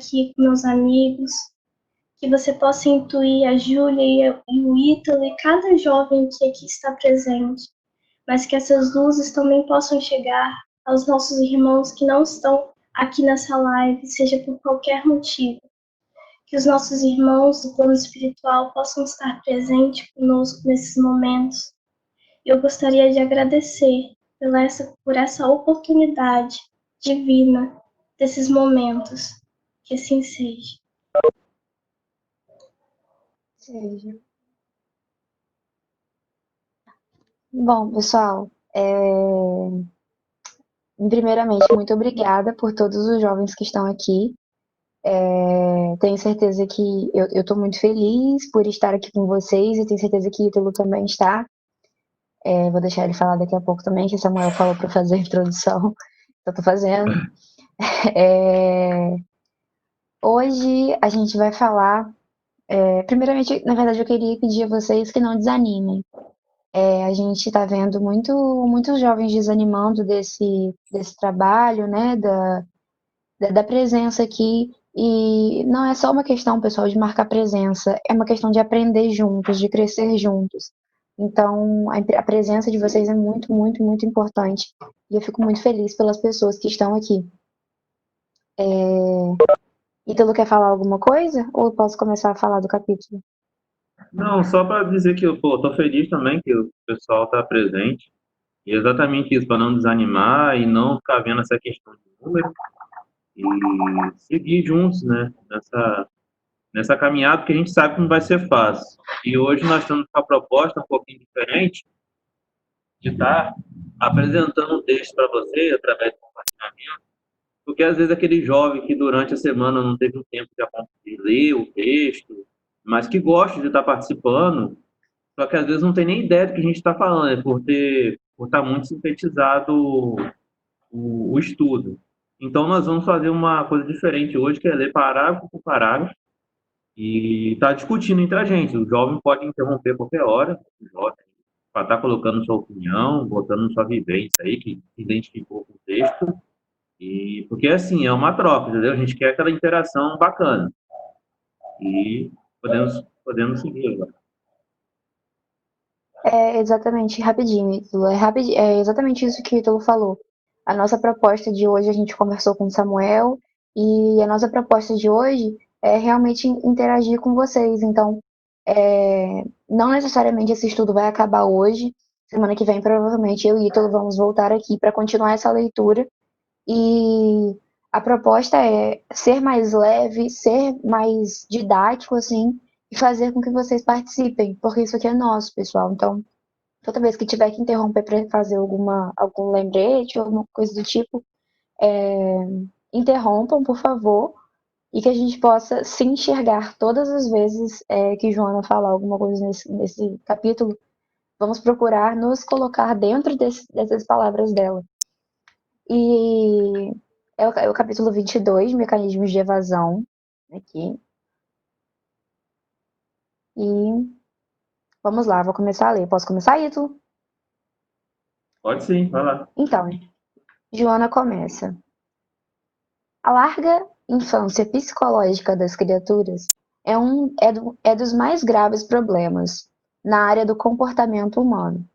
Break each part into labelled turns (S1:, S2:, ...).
S1: aqui com meus amigos, que você possa intuir a Júlia e o Ítalo e cada jovem que aqui está presente, mas que essas luzes também possam chegar aos nossos irmãos que não estão aqui nessa live, seja por qualquer motivo. Que os nossos irmãos do plano espiritual possam estar presentes conosco nesses momentos. Eu gostaria de agradecer por essa oportunidade divina desses momentos. Que assim seja.
S2: Seja. Bom, pessoal, primeiramente, muito obrigada por todos os jovens que estão aqui. Tenho certeza que eu estou muito feliz por estar aqui com vocês e tenho certeza que o Ítalo também está. Vou deixar ele falar daqui a pouco também, que o Samuel falou para fazer a introdução, eu estou fazendo. Hoje a gente vai falar. Primeiramente, na verdade, eu queria pedir a vocês que não desanimem. A gente está vendo muitos jovens desanimando desse trabalho, né, da presença aqui. E não é só uma questão, pessoal, de marcar presença, é uma questão de aprender juntos, de crescer juntos. Então, a presença de vocês é muito, muito, muito importante. E eu fico muito feliz pelas pessoas que estão aqui. Ítalo quer falar alguma coisa? Ou eu posso começar a falar do capítulo?
S3: Não, só para dizer que eu tô feliz também que o pessoal está presente. E exatamente isso, para não desanimar e não ficar vendo essa questão de número e seguir juntos, né? Nessa caminhada que a gente sabe que não vai ser fácil. E hoje nós estamos com a proposta um pouquinho diferente de estar apresentando um texto para você através do compartilhamento, porque às vezes aquele jovem que durante a semana não teve um tempo de ler o texto, mas que gosta de estar participando, só que às vezes não tem nem ideia do que a gente está falando, é por estar muito sintetizado o estudo. Então nós vamos fazer uma coisa diferente hoje, que é ler parágrafo por parágrafo e estar discutindo entre a gente. O jovem pode interromper a qualquer hora, o jovem para estar colocando sua opinião, botando sua vivência aí, que se identificou com o texto. E porque assim, é uma troca, entendeu? A gente quer aquela interação bacana. E podemos seguir agora.
S2: Exatamente, rapidinho, Ítalo. É exatamente isso que o Ítalo falou. A nossa proposta de hoje, a gente conversou com o Samuel, e a nossa proposta de hoje é realmente interagir com vocês. Então, não necessariamente esse estudo vai acabar hoje. Semana que vem, provavelmente, eu e o Ítalo vamos voltar aqui para continuar essa leitura. E a proposta é ser mais leve, ser mais didático, assim, e fazer com que vocês participem, porque isso aqui é nosso, pessoal. Então, toda vez que tiver que interromper para fazer algum lembrete ou alguma coisa do tipo, interrompam, por favor, e que a gente possa se enxergar todas as vezes que Joana falar alguma coisa nesse capítulo. Vamos procurar nos colocar dentro dessas palavras dela. E é o capítulo 22, mecanismos de evasão, aqui. E vamos lá, vou começar a ler. Posso começar, Ítalo?
S3: Pode sim, vai lá.
S2: Então, Joana começa. A larga infância psicológica das criaturas é dos mais graves problemas na área do comportamento humano.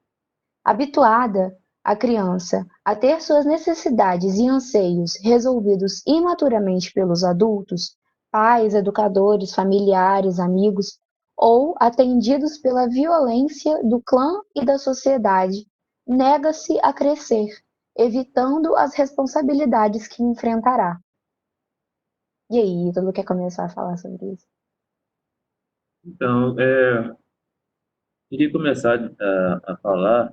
S2: Habituada, a criança a ter suas necessidades e anseios resolvidos imaturamente pelos adultos, pais, educadores, familiares, amigos, ou atendidos pela violência do clã e da sociedade, nega-se a crescer, evitando as responsabilidades que enfrentará. E aí, todo mundo quer começar a falar sobre isso?
S3: Então, queria começar a falar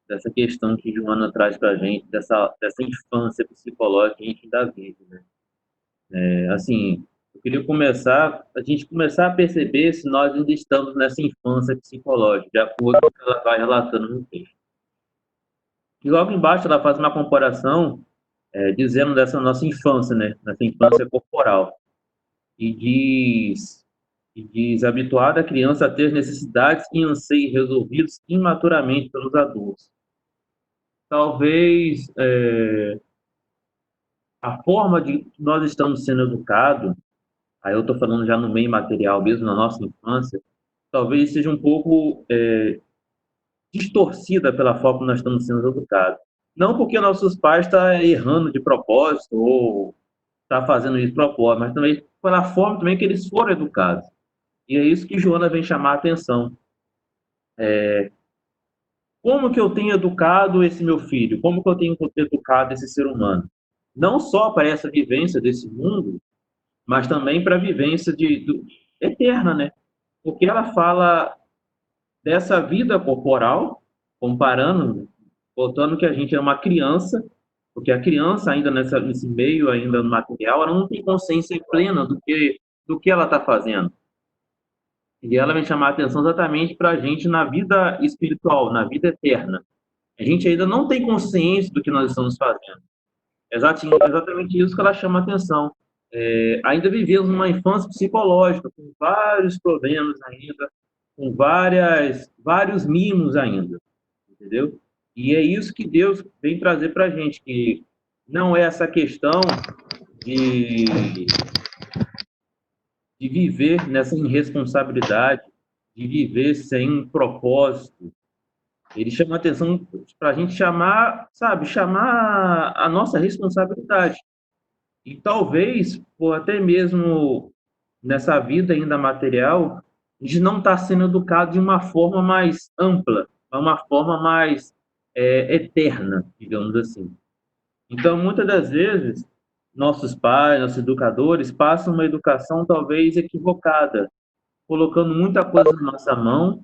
S3: dessa questão que Joana traz para a gente, dessa infância psicológica que a gente ainda vive, né? Assim, eu queria a gente começar a perceber se nós ainda estamos nessa infância psicológica, de acordo com o que ela vai relatando no texto. E logo embaixo ela faz uma comparação, dizendo dessa nossa infância, né? Nessa infância corporal. E diz habituada a criança a ter necessidades e anseios resolvidos imaturamente pelos adultos. Talvez a forma de que nós estamos sendo educados aí eu estou falando já no meio material mesmo, na nossa infância, talvez seja um pouco distorcida pela forma que nós estamos sendo educados. Não porque nossos pais estão errando de propósito ou está fazendo isso de propósito, mas também pela forma também que eles foram educados. E é isso que Joana vem chamar a atenção. Como que eu tenho educado esse meu filho? Como que eu tenho educado esse ser humano? Não só para essa vivência desse mundo, mas também para a vivência eterna, né? Porque ela fala dessa vida corporal, comparando, botando que a gente é uma criança, porque a criança ainda nesse meio ainda no material, ela não tem consciência plena do que ela está fazendo. E ela vem chamar a atenção exatamente para a gente na vida espiritual, na vida eterna. A gente ainda não tem consciência do que nós estamos fazendo. Exatamente isso que ela chama a atenção. Ainda vivemos uma infância psicológica, com vários problemas ainda, com vários mimos ainda, entendeu? E é isso que Deus vem trazer para a gente, que não é essa questão de, de viver nessa irresponsabilidade, de viver sem um propósito. Ele chama a atenção para a gente chamar, sabe, chamar a nossa responsabilidade. E talvez, por até mesmo nessa vida ainda material, a gente não está sendo educado de uma forma mais ampla, uma forma mais eterna, digamos assim. Então, muitas das vezes, nossos pais, nossos educadores passam uma educação talvez equivocada, colocando muita coisa na nossa mão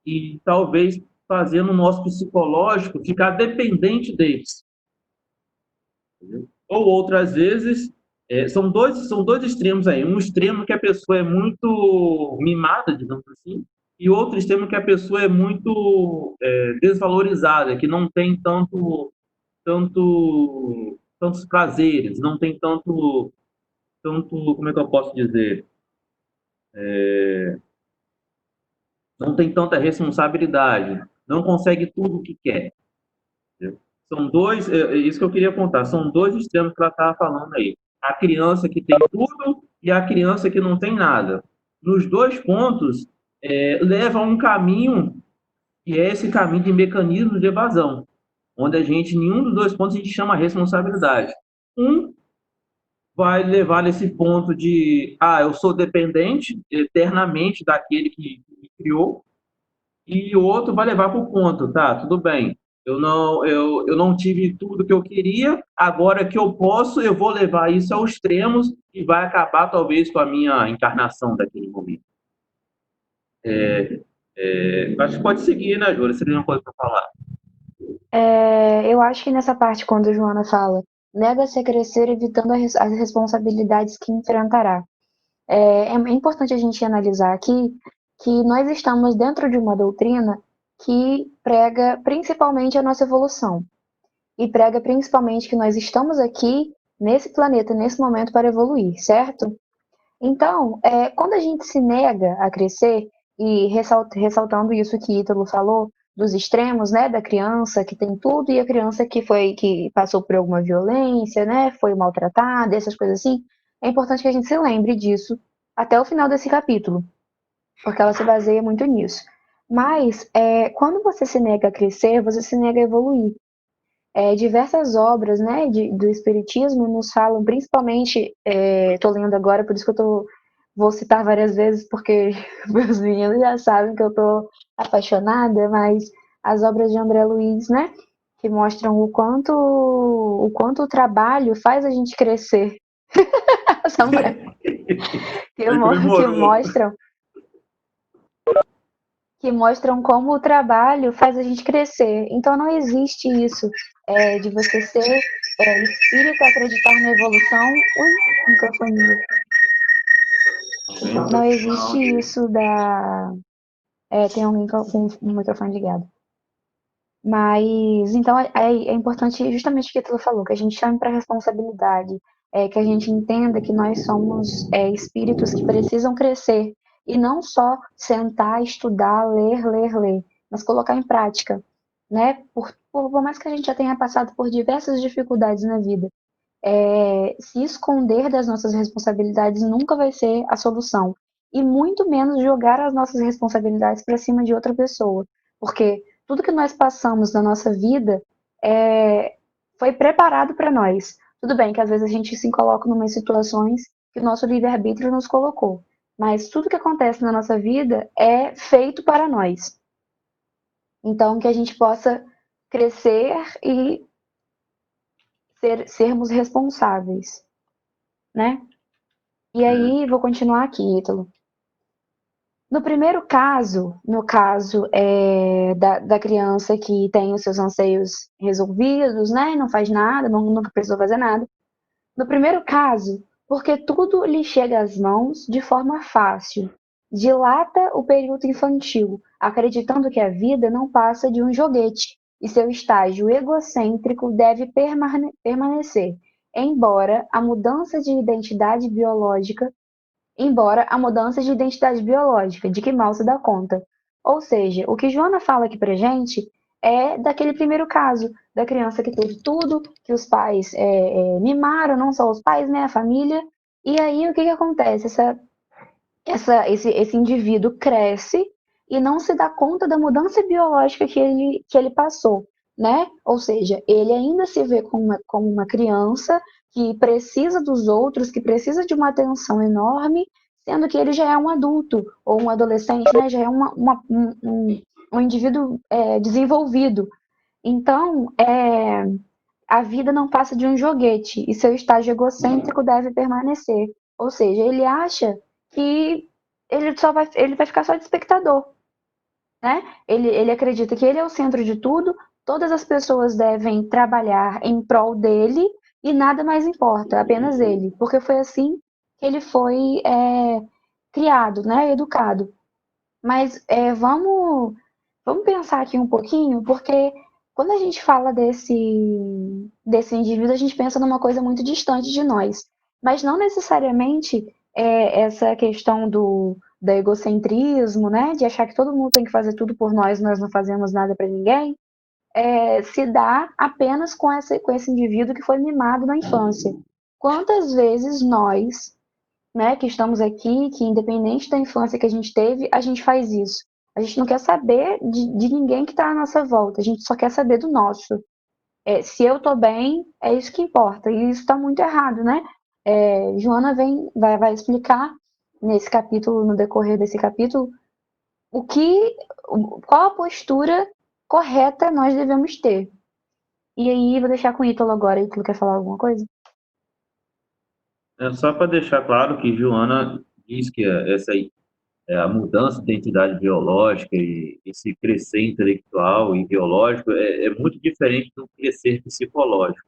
S3: e talvez fazendo o nosso psicológico ficar dependente deles. Entendeu? Ou outras vezes, são dois extremos aí. Um extremo que a pessoa é muito mimada, digamos assim, e outro extremo que a pessoa é muito desvalorizada, que não tem tantos prazeres, não tem tanto, como é que eu posso dizer? Não tem tanta responsabilidade, não consegue tudo o que quer. Entendeu? São dois, isso que eu queria contar, são dois extremos que ela estava falando aí. A criança que tem tudo e a criança que não tem nada. Nos dois pontos, leva a um caminho que é esse caminho de mecanismos de evasão, onde nenhum dos dois pontos a gente chama responsabilidade. Um vai levar nesse ponto de, eu sou dependente eternamente daquele que me criou, e o outro vai levar para o ponto, tá, tudo bem, eu não tive tudo que eu queria, agora que eu posso, eu vou levar isso aos extremos e vai acabar talvez com a minha encarnação daquele momento. Acho que pode seguir, né, Júlia? Você tem uma coisa para falar?
S2: Eu acho que nessa parte, quando a Joana fala, nega-se a crescer evitando as responsabilidades que enfrentará. É importante a gente analisar aqui que nós estamos dentro de uma doutrina que prega principalmente a nossa evolução. E prega principalmente que nós estamos aqui, nesse planeta, nesse momento, para evoluir, certo? Então, quando a gente se nega a crescer, e ressaltando isso que Ítalo falou, dos extremos, né, da criança que tem tudo e a criança que passou por alguma violência, né, foi maltratada, essas coisas assim, é importante que a gente se lembre disso até o final desse capítulo, porque ela se baseia muito nisso. Mas, quando você se nega a crescer, você se nega a evoluir. Diversas obras, né, do Espiritismo nos falam, principalmente, estou lendo agora, por isso que vou citar várias vezes, porque meus meninos já sabem que eu estou apaixonada, mas as obras de André Luiz, né, que mostram o quanto o trabalho faz a gente crescer. Samuel, que mostram como o trabalho faz a gente crescer. Então não existe isso de você ser espírita, acreditar na evolução. Ui, microfonia. Não existe isso da. Tem alguém com o microfone ligado. Mas, então, é importante, justamente o que tu falou, que a gente chame para responsabilidade, que a gente entenda que nós somos espíritos que precisam crescer, e não só sentar, estudar, ler, mas colocar em prática, né? Por mais que a gente já tenha passado por diversas dificuldades na vida, se esconder das nossas responsabilidades nunca vai ser a solução. E muito menos jogar as nossas responsabilidades para cima de outra pessoa. Porque tudo que nós passamos na nossa vida foi preparado para nós. Tudo bem que às vezes a gente se coloca em umas situações que o nosso livre-arbítrio nos colocou. Mas tudo que acontece na nossa vida é feito para nós. Então, que a gente possa crescer e sermos responsáveis, né? E aí, vou continuar aqui, Ítalo. No primeiro caso, no caso da criança que tem os seus anseios resolvidos, né? Não faz nada, nunca precisou fazer nada. No primeiro caso, porque tudo lhe chega às mãos de forma fácil, dilata o período infantil, acreditando que a vida não passa de um joguete e seu estágio egocêntrico deve permanecer, embora a mudança de identidade biológica de que mal se dá conta. Ou seja, o que Joana fala aqui pra gente é daquele primeiro caso, da criança que teve tudo, que os pais mimaram, não só os pais, né, a família, e aí o que acontece? Esse indivíduo cresce e não se dá conta da mudança biológica que ele passou, né? Ou seja, ele ainda se vê como uma criança que precisa dos outros, que precisa de uma atenção enorme, sendo que ele já é um adulto ou um adolescente, né? Já é um indivíduo desenvolvido. Então, a vida não passa de um joguete e seu estágio egocêntrico deve permanecer. Ou seja, ele acha que ele vai ficar só de espectador, né? Ele acredita que ele é o centro de tudo, todas as pessoas devem trabalhar em prol dele e nada mais importa, apenas ele, porque foi assim que ele foi criado, né? Educado. Mas vamos pensar aqui um pouquinho, porque quando a gente fala desse indivíduo, a gente pensa numa coisa muito distante de nós. Mas não necessariamente essa questão do egocentrismo, né? De achar que todo mundo tem que fazer tudo por nós não fazemos nada para ninguém, se dá apenas com esse indivíduo que foi mimado na infância. Quantas vezes nós, né, que estamos aqui, que independente da infância que a gente teve, a gente faz isso. A gente não quer saber de ninguém que está à nossa volta, a gente só quer saber do nosso. Se eu estou bem, é isso que importa, e isso está muito errado, né? Joana vai explicar nesse capítulo, no decorrer desse capítulo, qual a postura correta nós devemos ter. E aí, vou deixar com o Ítalo agora. Ítalo quer falar alguma coisa?
S3: Só para deixar claro que Joana diz que essa a mudança de identidade biológica e esse crescer intelectual e biológico é muito diferente do crescer psicológico.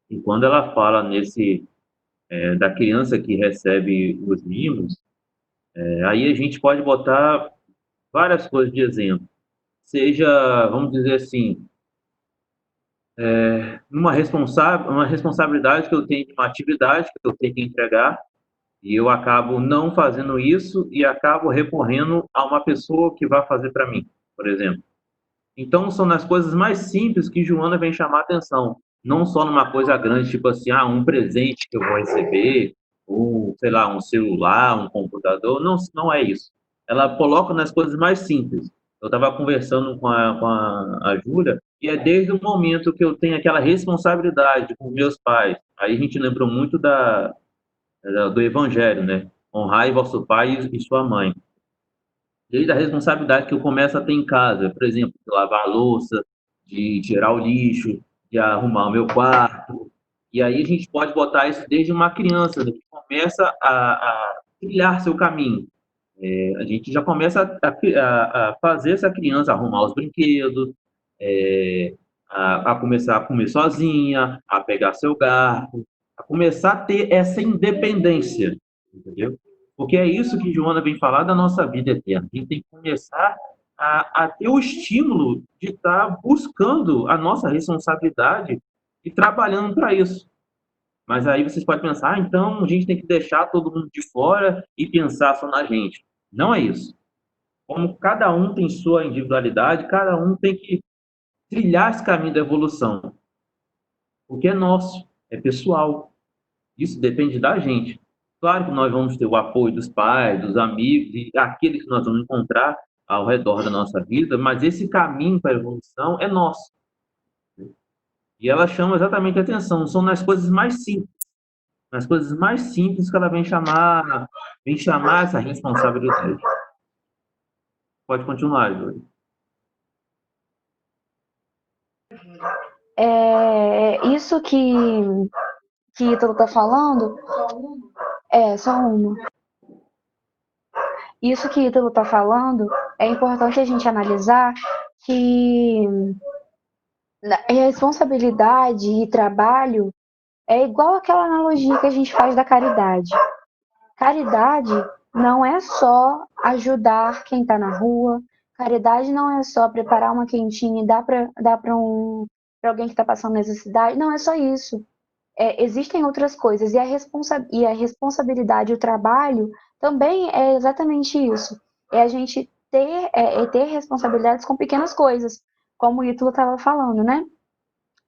S3: E quando ela fala da criança que recebe os mimos, aí a gente pode botar várias coisas de exemplo. Seja, vamos dizer assim, uma responsabilidade que eu tenho de uma atividade que eu tenho que entregar, e eu acabo não fazendo isso e acabo recorrendo a uma pessoa que vai fazer para mim, por exemplo. Então, são nas coisas mais simples que Joana vem chamar a atenção. Não só numa coisa grande, tipo assim, um presente que eu vou receber, ou, sei lá, um celular, um computador. Não, não é isso. Ela coloca nas coisas mais simples. Eu estava conversando com a Júlia, e é desde o momento que eu tenho aquela responsabilidade com meus pais. Aí a gente lembrou muito do Evangelho, né? Honrai vosso pai e sua mãe. Desde a responsabilidade que eu começo a ter em casa, por exemplo, de lavar a louça, de tirar o lixo, de arrumar o meu quarto. E aí a gente pode botar isso desde uma criança, né, que começa a trilhar seu caminho. A gente já começa a fazer essa criança arrumar os brinquedos, a começar a comer sozinha, a pegar seu garfo, a começar a ter essa independência, entendeu? Porque é isso que Joana vem falar da nossa vida eterna. A gente tem que começar a ter o estímulo de estar buscando a nossa responsabilidade e trabalhando para isso. Mas aí vocês podem pensar, então a gente tem que deixar todo mundo de fora e pensar só na gente. Não é isso. Como cada um tem sua individualidade, cada um tem que trilhar esse caminho da evolução, porque é nosso. é pessoal. Isso depende da gente. Claro que nós vamos ter o apoio dos pais, dos amigos e aqueles que nós vamos encontrar ao redor da nossa vida, mas esse caminho para a evolução é nosso. E ela chama exatamente a atenção, são nas coisas mais simples que ela vem chamar essa responsabilidade. Pode continuar, Júlio.
S2: Isso que Ítalo tá falando, só uma. Isso que Ítalo tá falando, é importante a gente analisar que responsabilidade e trabalho é igual aquela analogia que a gente faz da caridade. Caridade não é só ajudar quem está na rua, caridade não é só preparar uma quentinha e dar para alguém que está passando necessidade, não é só isso. Existem outras coisas, e a responsabilidade, o trabalho, também é exatamente isso. É a gente ter responsabilidades com pequenas coisas, como o Ítalo estava falando, né?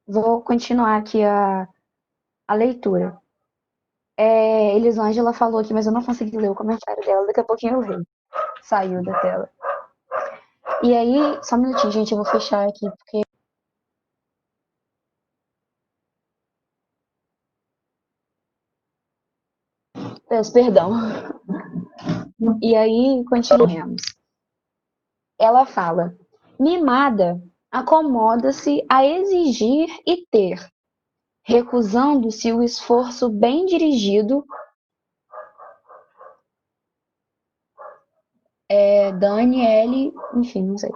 S2: Vou continuar aqui a leitura. Elisângela falou aqui, mas eu não consegui ler o comentário dela. Daqui a pouquinho eu leio. Saiu da tela. E aí, só um minutinho, gente, eu vou fechar aqui, porque... Peço perdão. E aí, continuemos. Ela fala: mimada acomoda-se a exigir e ter, recusando-se o esforço bem dirigido. Daniele, enfim, não sei.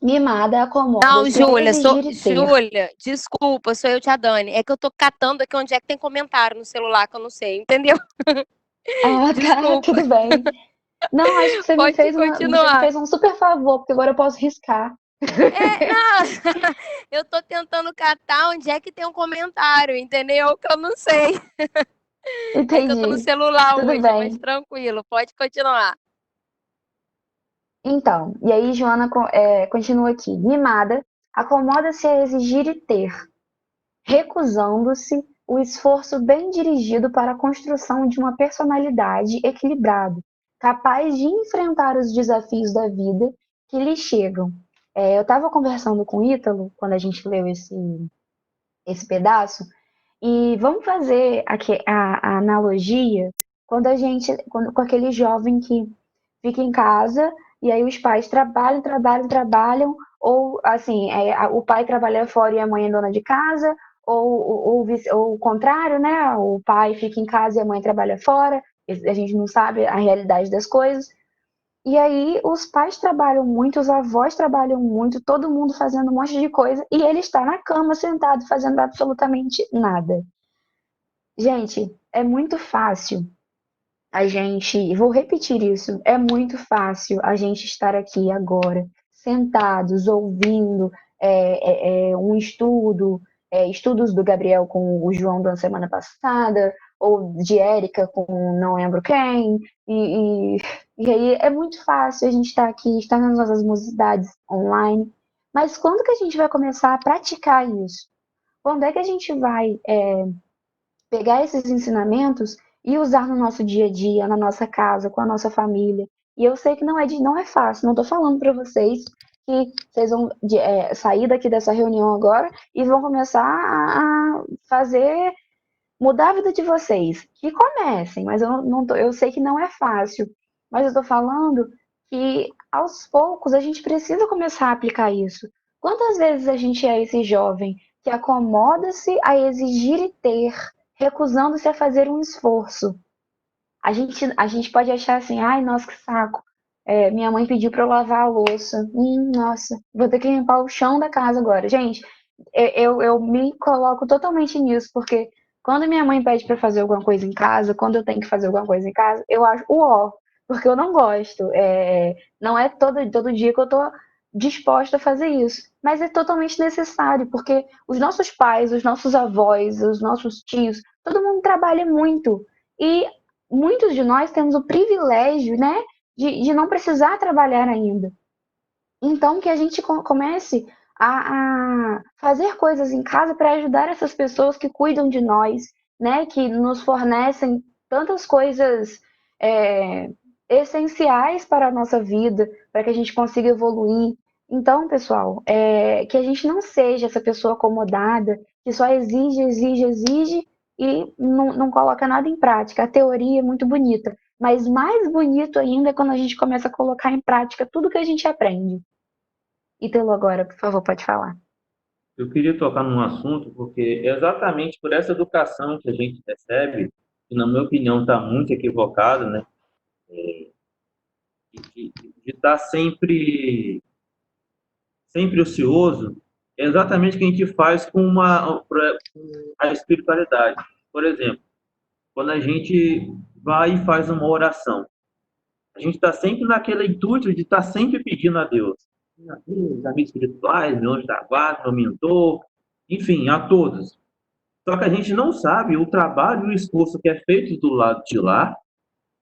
S2: Mimada
S4: Não,
S2: acomoda-se a
S4: Júlia,
S2: exigir e ter.
S4: Júlia, desculpa, sou eu, tia Dani. É que eu tô catando aqui onde é que tem comentário no celular que eu não sei, entendeu?
S2: Ah, tá,
S4: Desculpa.
S2: tudo bem. Não, acho que você me
S4: Pode
S2: fez
S4: continuar.
S2: um super favor, porque agora eu posso riscar.
S4: Não, eu tô tentando catar onde é que tem um comentário, entendeu? Que eu não sei. É que eu tô no
S2: Entendi.
S4: celular
S2: Tudo
S4: hoje, mas
S2: bem.
S4: tranquilo, pode continuar.
S2: Então, e aí Joana continua aqui. Mimada acomoda-se a exigir e ter, recusando-se o esforço bem dirigido para a construção de uma personalidade equilibrada, capaz de enfrentar os desafios da vida que lhe chegam. Eu estava conversando com o Ítalo, quando a gente leu esse pedaço, e vamos fazer aqui a analogia com aquele jovem que fica em casa e aí os pais trabalham, ou assim, o pai trabalha fora e a mãe é dona de casa, ou o contrário, né? O pai fica em casa e a mãe trabalha fora, a gente não sabe a realidade das coisas. E aí os pais trabalham muito, os avós trabalham muito, todo mundo fazendo um monte de coisa, e ele está na cama sentado fazendo absolutamente nada. Gente, é muito fácil vou repetir isso, é muito fácil a gente estar aqui agora, sentados, ouvindo um estudos do Gabriel com o João da semana passada, ou de Érica com não lembro quem, e aí é muito fácil a gente estar aqui, estar nas nossas mocidades online, mas quando que a gente vai começar a praticar isso? Quando é que a gente vai pegar esses ensinamentos e usar no nosso dia a dia, na nossa casa, com a nossa família? E eu sei que não é fácil, não estou falando para vocês que vocês vão sair daqui dessa reunião agora e vão começar a fazer mudar a vida de vocês. Que comecem, mas eu sei que não é fácil. Mas eu estou falando que aos poucos a gente precisa começar a aplicar isso. Quantas vezes a gente é esse jovem que acomoda-se a exigir e ter, recusando-se a fazer um esforço? A gente pode achar assim, ai, nossa, que saco. Minha mãe pediu para eu lavar a louça. Nossa, vou ter que limpar o chão da casa agora. Gente, eu me coloco totalmente nisso, porque quando minha mãe pede para fazer alguma coisa em casa, quando eu tenho que fazer alguma coisa em casa, eu acho uó, porque eu não gosto. Não é todo dia que eu tô disposta a fazer isso, mas é totalmente necessário, porque os nossos pais, os nossos avós, os nossos tios, todo mundo trabalha muito. E muitos de nós temos o privilégio, né, de não precisar trabalhar ainda. Então, que a gente comece a fazer coisas em casa para ajudar essas pessoas que cuidam de nós, né? Que nos fornecem tantas coisas essenciais para a nossa vida, para que a gente consiga evoluir. Então, pessoal, que a gente não seja essa pessoa acomodada, que só exige, exige, exige e não coloca nada em prática. A teoria é muito bonita, mas mais bonito ainda é quando a gente começa a colocar em prática tudo que a gente aprende. Ítalo, agora, por favor, pode falar.
S3: Eu queria tocar num assunto, porque é exatamente por essa educação que a gente recebe, que na minha opinião está muito equivocada, né? De estar sempre ocioso, é exatamente o que a gente faz com a espiritualidade. Por exemplo, quando a gente vai e faz uma oração, a gente está sempre naquele intuito de estar sempre pedindo a Deus. A Deus, amigos espirituais, meu anjo da guarda, meu mentor, enfim, a todos. Só que a gente não sabe o trabalho e o esforço que é feito do lado de lá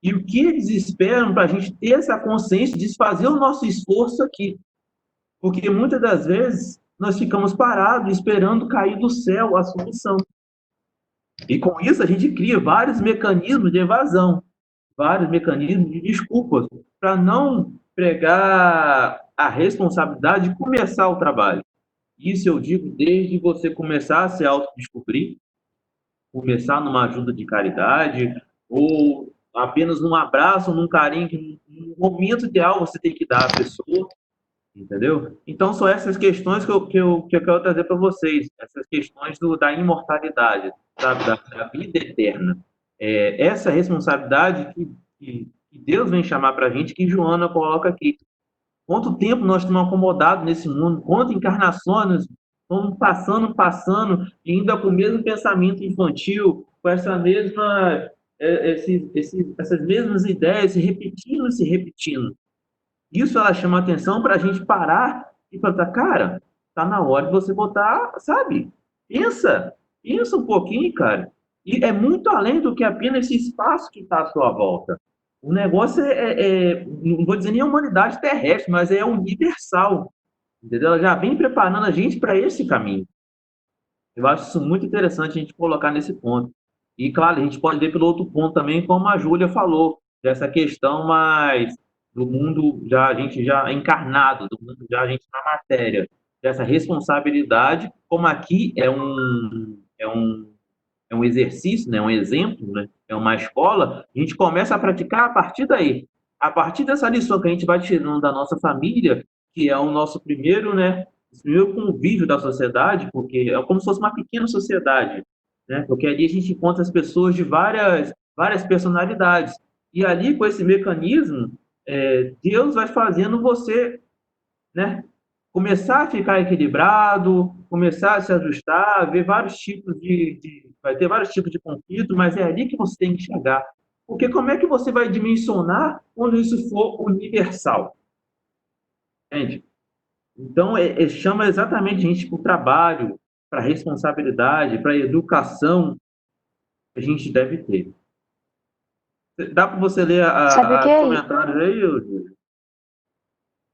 S3: e o que eles esperam para a gente ter essa consciência de fazer o nosso esforço aqui. Porque muitas das vezes nós ficamos parados esperando cair do céu a solução. E com isso a gente cria vários mecanismos de evasão, vários mecanismos de desculpas para não pregar a responsabilidade de começar o trabalho. Isso eu digo desde você começar a se autodescobrir, começar numa ajuda de caridade, ou apenas num abraço, num carinho, que no momento ideal você tem que dar à pessoa, entendeu? Então, são essas questões que eu quero trazer para vocês, essas questões da imortalidade, sabe? Da vida eterna. Essa responsabilidade que Deus vem chamar para a gente, que Joana coloca aqui. Quanto tempo nós estamos acomodados nesse mundo? Quantas encarnações vamos passando, e ainda com o mesmo pensamento infantil, com essa mesma, essas mesmas ideias se repetindo. Isso ela chama atenção para a gente parar e falar, cara, tá na hora de você botar, sabe? Pensa um pouquinho, cara. E é muito além do que apenas esse espaço que está à sua volta. O negócio não vou dizer nem a humanidade terrestre, mas é universal. Entendeu? Ela já vem preparando a gente para esse caminho. Eu acho isso muito interessante a gente colocar nesse ponto. E, claro, a gente pode ver pelo outro ponto também, como a Júlia falou, dessa questão mais do mundo já a gente já encarnado, do mundo já a gente na matéria, dessa responsabilidade, como aqui é um exercício, né, um exemplo, né, é uma escola, a gente começa a praticar a partir daí. A partir dessa lição que a gente vai tirando da nossa família, que é o nosso primeiro, né, o primeiro convívio da sociedade, porque é como se fosse uma pequena sociedade, né, porque ali a gente encontra as pessoas de várias personalidades. E ali, com esse mecanismo, Deus vai fazendo você, né, começar a ficar equilibrado, começar a se ajustar, ver vários tipos vai ter vários tipos de conflito, mas é ali que você tem que chegar. Porque como é que você vai dimensionar quando isso for universal? Entende? Então, chama exatamente a gente para o trabalho, para a responsabilidade, para a educação que a gente deve ter. Dá para você ler
S2: Sabe o que
S3: os
S2: é?
S3: comentários aí, Júlio?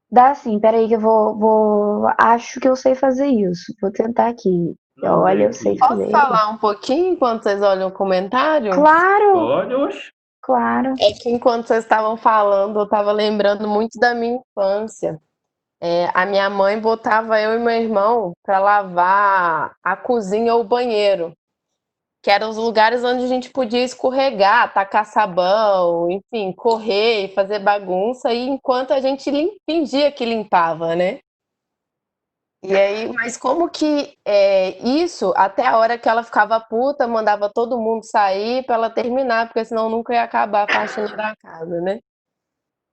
S2: Dá sim, peraí que eu acho que eu sei fazer isso. Vou tentar aqui.
S3: Não,
S2: Olha,
S3: vem
S2: eu sei
S3: aqui.
S4: Posso
S2: fazer.
S4: falar um pouquinho enquanto vocês olham o comentário?
S2: Claro,
S3: Pode, oxe.
S2: claro.
S4: É que enquanto vocês estavam falando, eu estava lembrando muito da minha infância. A minha mãe botava eu e meu irmão para lavar a cozinha ou o banheiro, que eram os lugares onde a gente podia escorregar, tacar sabão, enfim, correr e fazer bagunça, e enquanto a gente fingia que limpava, né? E aí, mas como que isso, até a hora que ela ficava puta, mandava todo mundo sair para ela terminar, porque senão nunca ia acabar a faxina da casa, né?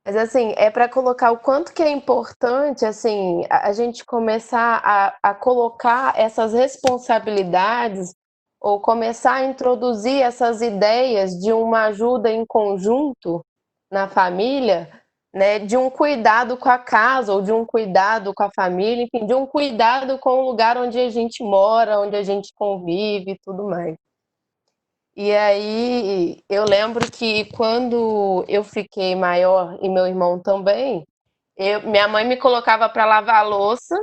S4: Mas assim, é para colocar o quanto que é importante, assim, a gente começar a colocar essas responsabilidades ou começar a introduzir essas ideias de uma ajuda em conjunto na família, né, de um cuidado com a casa ou de um cuidado com a família, enfim, de um cuidado com o lugar onde a gente mora, onde a gente convive e tudo mais. E aí, eu lembro que quando eu fiquei maior e meu irmão também, minha mãe me colocava para lavar a louça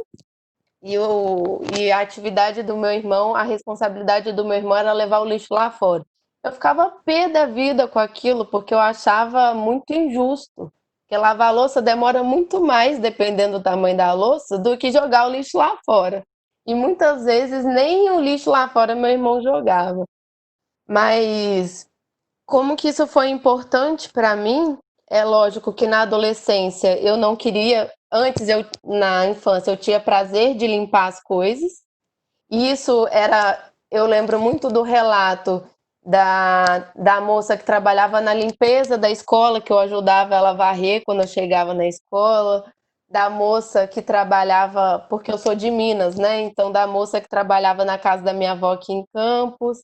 S4: e a atividade do meu irmão, a responsabilidade do meu irmão era levar o lixo lá fora. Eu ficava pé da vida com aquilo, porque eu achava muito injusto. Porque lavar a louça demora muito mais, dependendo do tamanho da louça, do que jogar o lixo lá fora. E muitas vezes nem o lixo lá fora meu irmão jogava. Mas como que isso foi importante para mim? É lógico que na adolescência eu não queria, antes na infância eu tinha prazer de limpar as coisas. E isso era, eu lembro muito do relato da moça que trabalhava na limpeza da escola, que eu ajudava ela a varrer quando eu chegava na escola, da moça que trabalhava, porque eu sou de Minas, né? Então, da moça que trabalhava na casa da minha avó aqui em Campos,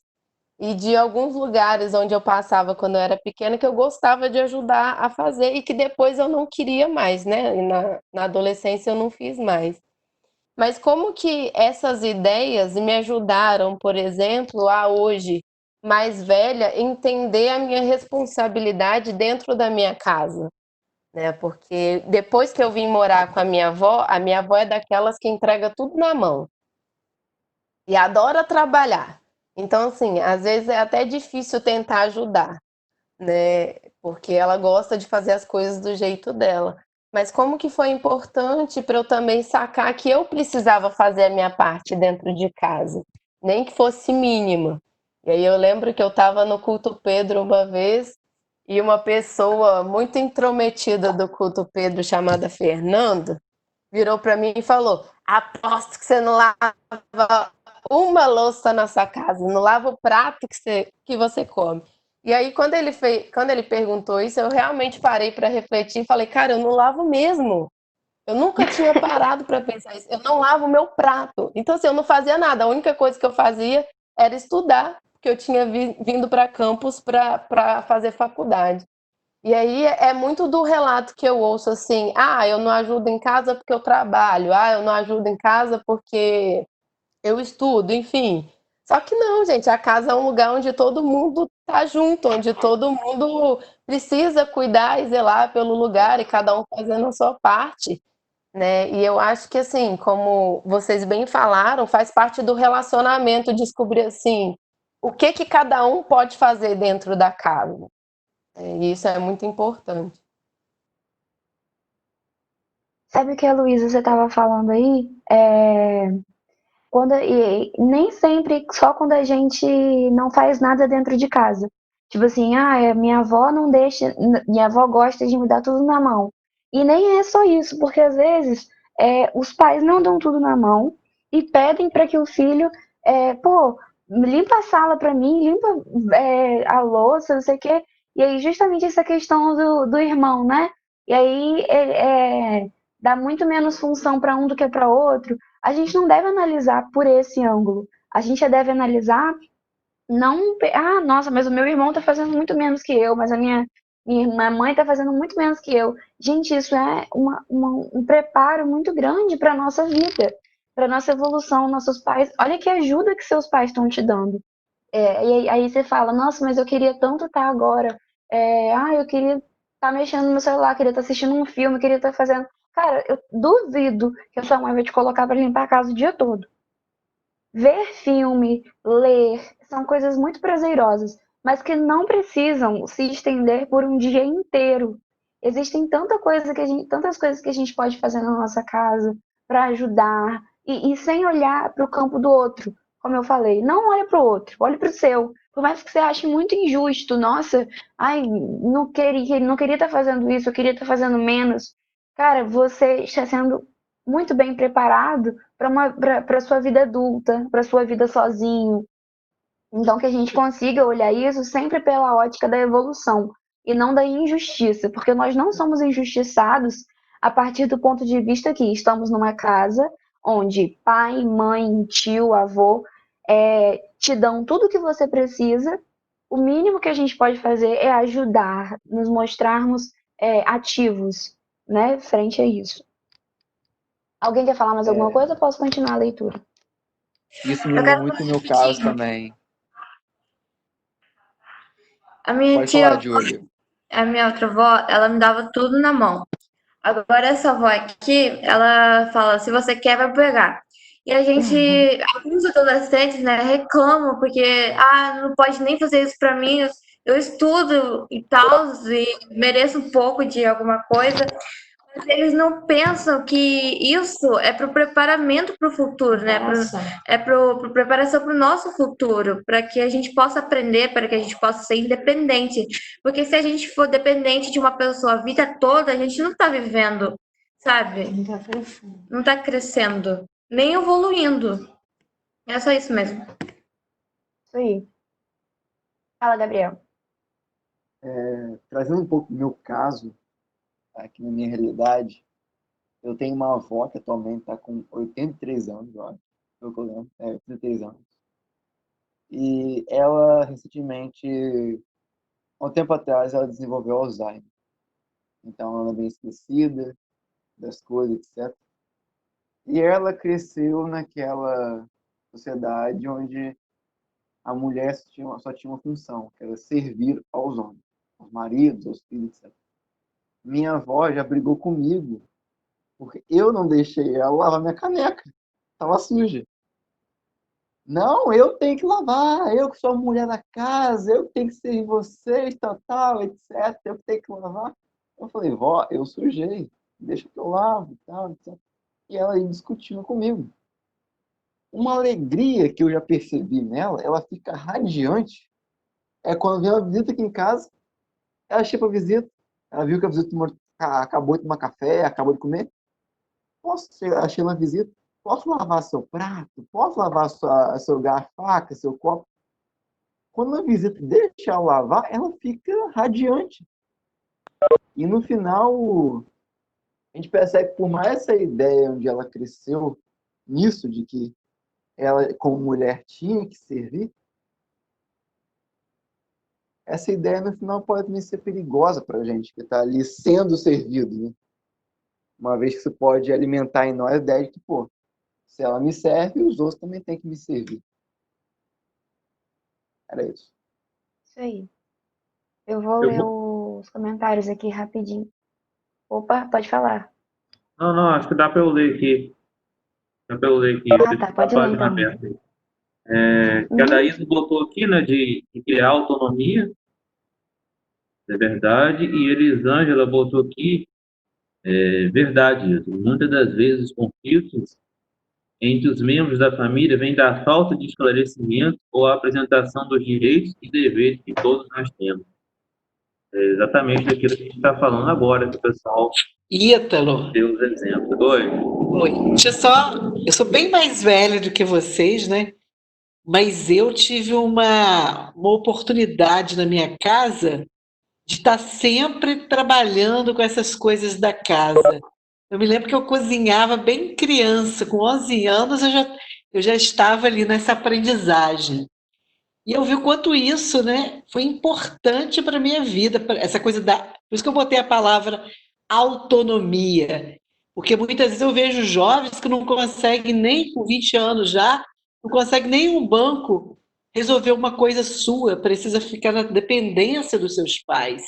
S4: e de alguns lugares onde eu passava quando eu era pequena que eu gostava de ajudar a fazer e que depois eu não queria mais, né? E na adolescência eu não fiz mais. Mas como que essas ideias me ajudaram, por exemplo, a hoje, mais velha, entender a minha responsabilidade dentro da minha casa, né? Porque depois que eu vim morar com a minha avó é daquelas que entrega tudo na mão e adora trabalhar. Então, assim, às vezes é até difícil tentar ajudar, né? Porque ela gosta de fazer as coisas do jeito dela. Mas como que foi importante para eu também sacar que eu precisava fazer a minha parte dentro de casa, nem que fosse mínima. E aí eu lembro que eu estava no culto Pedro uma vez e uma pessoa muito intrometida do culto Pedro, chamada Fernanda, virou para mim e falou: aposto que você não lava uma louça na sua casa, não lava o prato que você come. E aí, quando ele perguntou isso, eu realmente parei para refletir e falei: cara, eu não lavo mesmo. Eu nunca tinha parado para pensar isso. Eu não lavo o meu prato. Então, assim, eu não fazia nada. A única coisa que eu fazia era estudar, porque eu tinha vindo para campus para fazer faculdade. E aí é muito do relato que eu ouço assim: ah, eu não ajudo em casa porque eu trabalho, ah, eu não ajudo em casa porque eu estudo, enfim. Só que não, gente, a casa é um lugar onde todo mundo tá junto, onde todo mundo precisa cuidar e zelar pelo lugar e cada um fazendo a sua parte, né? E eu acho que assim, como vocês bem falaram, faz parte do relacionamento descobrir assim, o que que cada um pode fazer dentro da casa. E isso é muito importante.
S2: Sabe o que a Luísa você estava falando aí? E nem sempre só quando a gente não faz nada dentro de casa. Tipo assim, minha avó não deixa, minha avó gosta de me dar tudo na mão. E nem é só isso, porque às vezes os pais não dão tudo na mão e pedem para que o filho, pô, limpa a sala para mim, limpa a louça, não sei o quê. E aí justamente essa questão do irmão, né? E aí dá muito menos função para um do que para outro. A gente não deve analisar por esse ângulo. A gente deve analisar não, nossa, mas o meu irmão está fazendo muito menos que eu, mas minha mãe está fazendo muito menos que eu. Gente, isso é um preparo muito grande para a nossa vida, para a nossa evolução, nossos pais. Olha que ajuda que seus pais estão te dando. E aí você fala, nossa, mas eu queria tanto estar agora. Eu queria estar mexendo no meu celular, queria estar assistindo um filme, queria estar fazendo. Cara, eu duvido que a sua mãe vai te colocar para limpar a casa o dia todo. Ver filme, ler, são coisas muito prazerosas, mas que não precisam se estender por um dia inteiro. Existem tantas coisas que a gente pode fazer na nossa casa para ajudar e sem olhar para o campo do outro. Como eu falei, não olhe para o outro, olhe para o seu. Por mais que você ache muito injusto, nossa, ai, não queria estar fazendo isso, eu queria estar fazendo menos. Cara, você está sendo muito bem preparado para a sua vida adulta, para a sua vida sozinho. Então, que a gente consiga olhar isso sempre pela ótica da evolução e não da injustiça, porque nós não somos injustiçados a partir do ponto de vista que estamos numa casa onde pai, mãe, tio, avô te dão tudo o que você precisa. O mínimo que a gente pode fazer é ajudar, nos mostrarmos ativos, né, frente a isso. Alguém quer falar mais alguma coisa? Eu posso continuar a leitura.
S5: Isso me lembrou muito o meu caso também.
S6: A minha
S5: Pode
S6: tia,
S5: falar, Júlia.
S6: a minha outra avó, ela me dava tudo na mão. Agora essa avó aqui, ela fala, se você quer, vai pegar. E a gente, alguns adolescentes, né, reclamam porque, não pode nem fazer isso pra mim, eu estudo e tal, e mereço um pouco de alguma coisa. Mas eles não pensam que isso é para o preparamento para o futuro, né? É para preparação para o nosso futuro, para que a gente possa aprender, para que a gente possa ser independente. Porque se a gente for dependente de uma pessoa a vida toda, a gente não está vivendo, sabe? Não está crescendo, nem evoluindo. É só isso mesmo.
S2: Isso aí. Fala, Gabriel.
S7: Trazendo um pouco do meu caso, aqui na minha realidade, eu tenho uma avó que atualmente está com 83 anos, eu acho, pelo que eu lembro, 83 anos. E ela, recentemente, há um tempo atrás, ela desenvolveu Alzheimer. Então, ela é bem esquecida das coisas, etc. E ela cresceu naquela sociedade onde a mulher só tinha uma função, que era servir aos homens, aos maridos, aos filhos, etc. Minha avó já brigou comigo, porque eu não deixei ela lavar minha caneca. Estava suja. Não, eu tenho que lavar, eu que sou a mulher da casa, eu que tenho que servir vocês, tal, etc. Eu que tenho que lavar. Eu falei, vó, eu sujei, deixa que eu lavo, tal, etc. E ela aí discutindo comigo. Uma alegria que eu já percebi nela, ela fica radiante, é quando vem uma visita aqui em casa, ela chega para visita, ela viu que a visita acabou de tomar café, acabou de comer. Achei uma visita, posso lavar seu prato? Posso lavar seu garfo, faca, seu copo? Quando a visita deixa ela lavar, ela fica radiante. E no final, a gente percebe que por mais essa ideia onde ela cresceu, nisso de que ela, como mulher, tinha que servir, essa ideia no final pode também ser perigosa para a gente que está ali sendo servido, né? Uma vez que isso pode alimentar em nós a ideia de que, pô, se ela me serve, os outros também têm que me servir. Era isso.
S2: Isso aí. Eu vou
S3: Eu
S2: ler
S3: vou...
S2: os comentários aqui rapidinho. Opa, pode falar.
S3: Não, acho que dá para eu ler aqui. Dá para eu ler aqui.
S2: Ah,
S3: Você
S2: tá,
S3: está
S2: pode ler
S3: página
S2: então.
S3: aberta aí. Que a
S2: Uhum.
S3: Daísa botou aqui, né, de criar autonomia, é verdade, e Elisângela botou aqui, verdade, isso. Muitas das vezes os conflitos entre os membros da família vêm da falta de esclarecimento ou a apresentação dos direitos e deveres que todos nós temos. É exatamente daquilo que a gente está falando agora, que o pessoal
S8: Ítalo,
S3: deu os exemplos. Oi?
S8: oi. Eu sou bem mais velha do que vocês, né? Mas eu tive uma oportunidade na minha casa de estar sempre trabalhando com essas coisas da casa. Eu me lembro que eu cozinhava bem criança, com 11 anos eu já estava ali nessa aprendizagem. E eu vi o quanto isso, né, foi importante para a minha vida, essa coisa por isso que eu botei a palavra autonomia, porque muitas vezes eu vejo jovens que não conseguem nem com 20 anos já, não conseguem nem um banco resolver uma coisa sua, precisa ficar na dependência dos seus pais.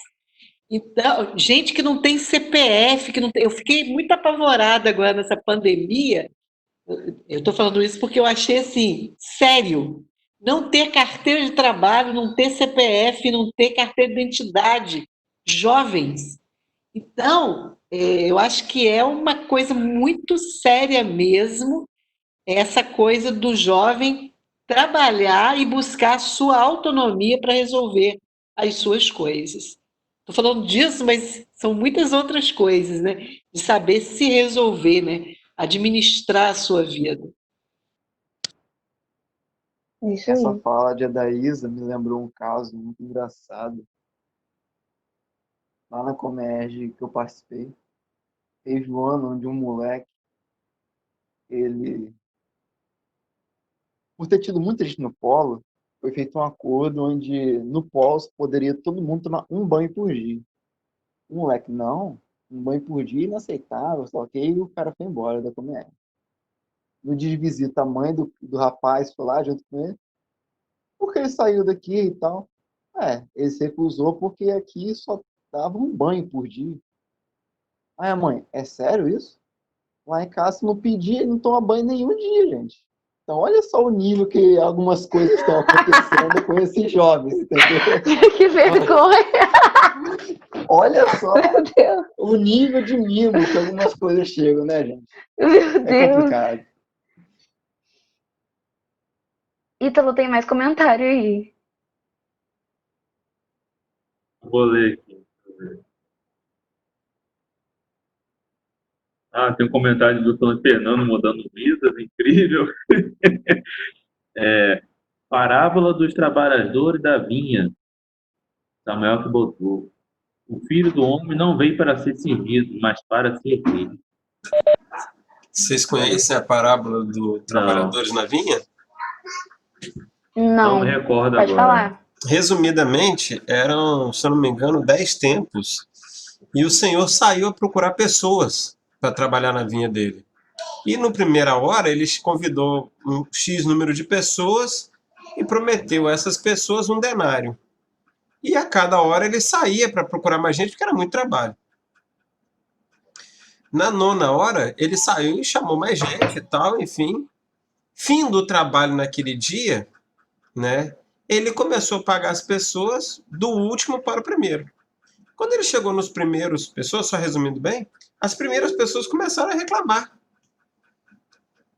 S8: Então, gente que não tem CPF, que não tem, eu fiquei muito apavorada agora nessa pandemia. Eu estou falando isso porque eu achei assim, sério. Não ter carteira de trabalho, não ter CPF, não ter carteira de identidade. Jovens. Então, eu acho que é uma coisa muito séria mesmo, essa coisa do jovem trabalhar e buscar a sua autonomia para resolver as suas coisas. Estou falando disso, mas são muitas outras coisas, né? De saber se resolver, né? Administrar a sua vida.
S2: Isso
S7: Essa
S2: aí.
S7: fala de Adaísa me lembrou um caso muito engraçado. Lá na Comerge que eu participei, teve um ano onde um moleque, ele, por ter tido muita gente no polo, foi feito um acordo onde no polo poderia todo mundo tomar um banho por dia. O moleque, não, um banho por dia é inaceitável, só que aí o cara foi embora da Comerge. No dia de visita, a mãe do rapaz foi lá junto com ele, porque ele saiu daqui e tal. Ele se recusou porque aqui só dava um banho por dia. Aí a mãe, é sério isso? Lá em casa, se não pedir, ele não toma banho nenhum dia, gente. Então, olha só o nível que algumas coisas estão acontecendo com esses jovens, entendeu?
S2: Que vergonha!
S7: Olha só
S2: Meu Deus!
S7: o nível de mimo que algumas coisas chegam, né, gente?
S2: Meu
S7: É
S2: Deus!
S7: complicado.
S2: Ítalo, tem mais comentário aí.
S3: Vou ler aqui. Tem um comentário do Dr. Fernando mudando visas, incrível. Parábola dos trabalhadores da vinha. Samuel que botou. O filho do homem não veio para ser servido, mas para servir.
S9: Vocês conhecem a parábola do trabalhadores na vinha?
S3: Não
S2: Não,
S3: me recordo
S2: pode
S3: agora.
S2: falar.
S9: Resumidamente, eram, se eu não me engano, 10 tempos. E o Senhor saiu a procurar pessoas para trabalhar na vinha dele. E no primeira hora, ele convidou um X número de pessoas e prometeu a essas pessoas um denário. E a cada hora ele saía para procurar mais gente, porque era muito trabalho. Na nona hora, ele saiu e chamou mais gente e tal, enfim. Fim do trabalho naquele dia, né? Ele começou a pagar as pessoas do último para o primeiro. Quando ele chegou nos primeiros pessoas, só resumindo bem, as primeiras pessoas começaram a reclamar,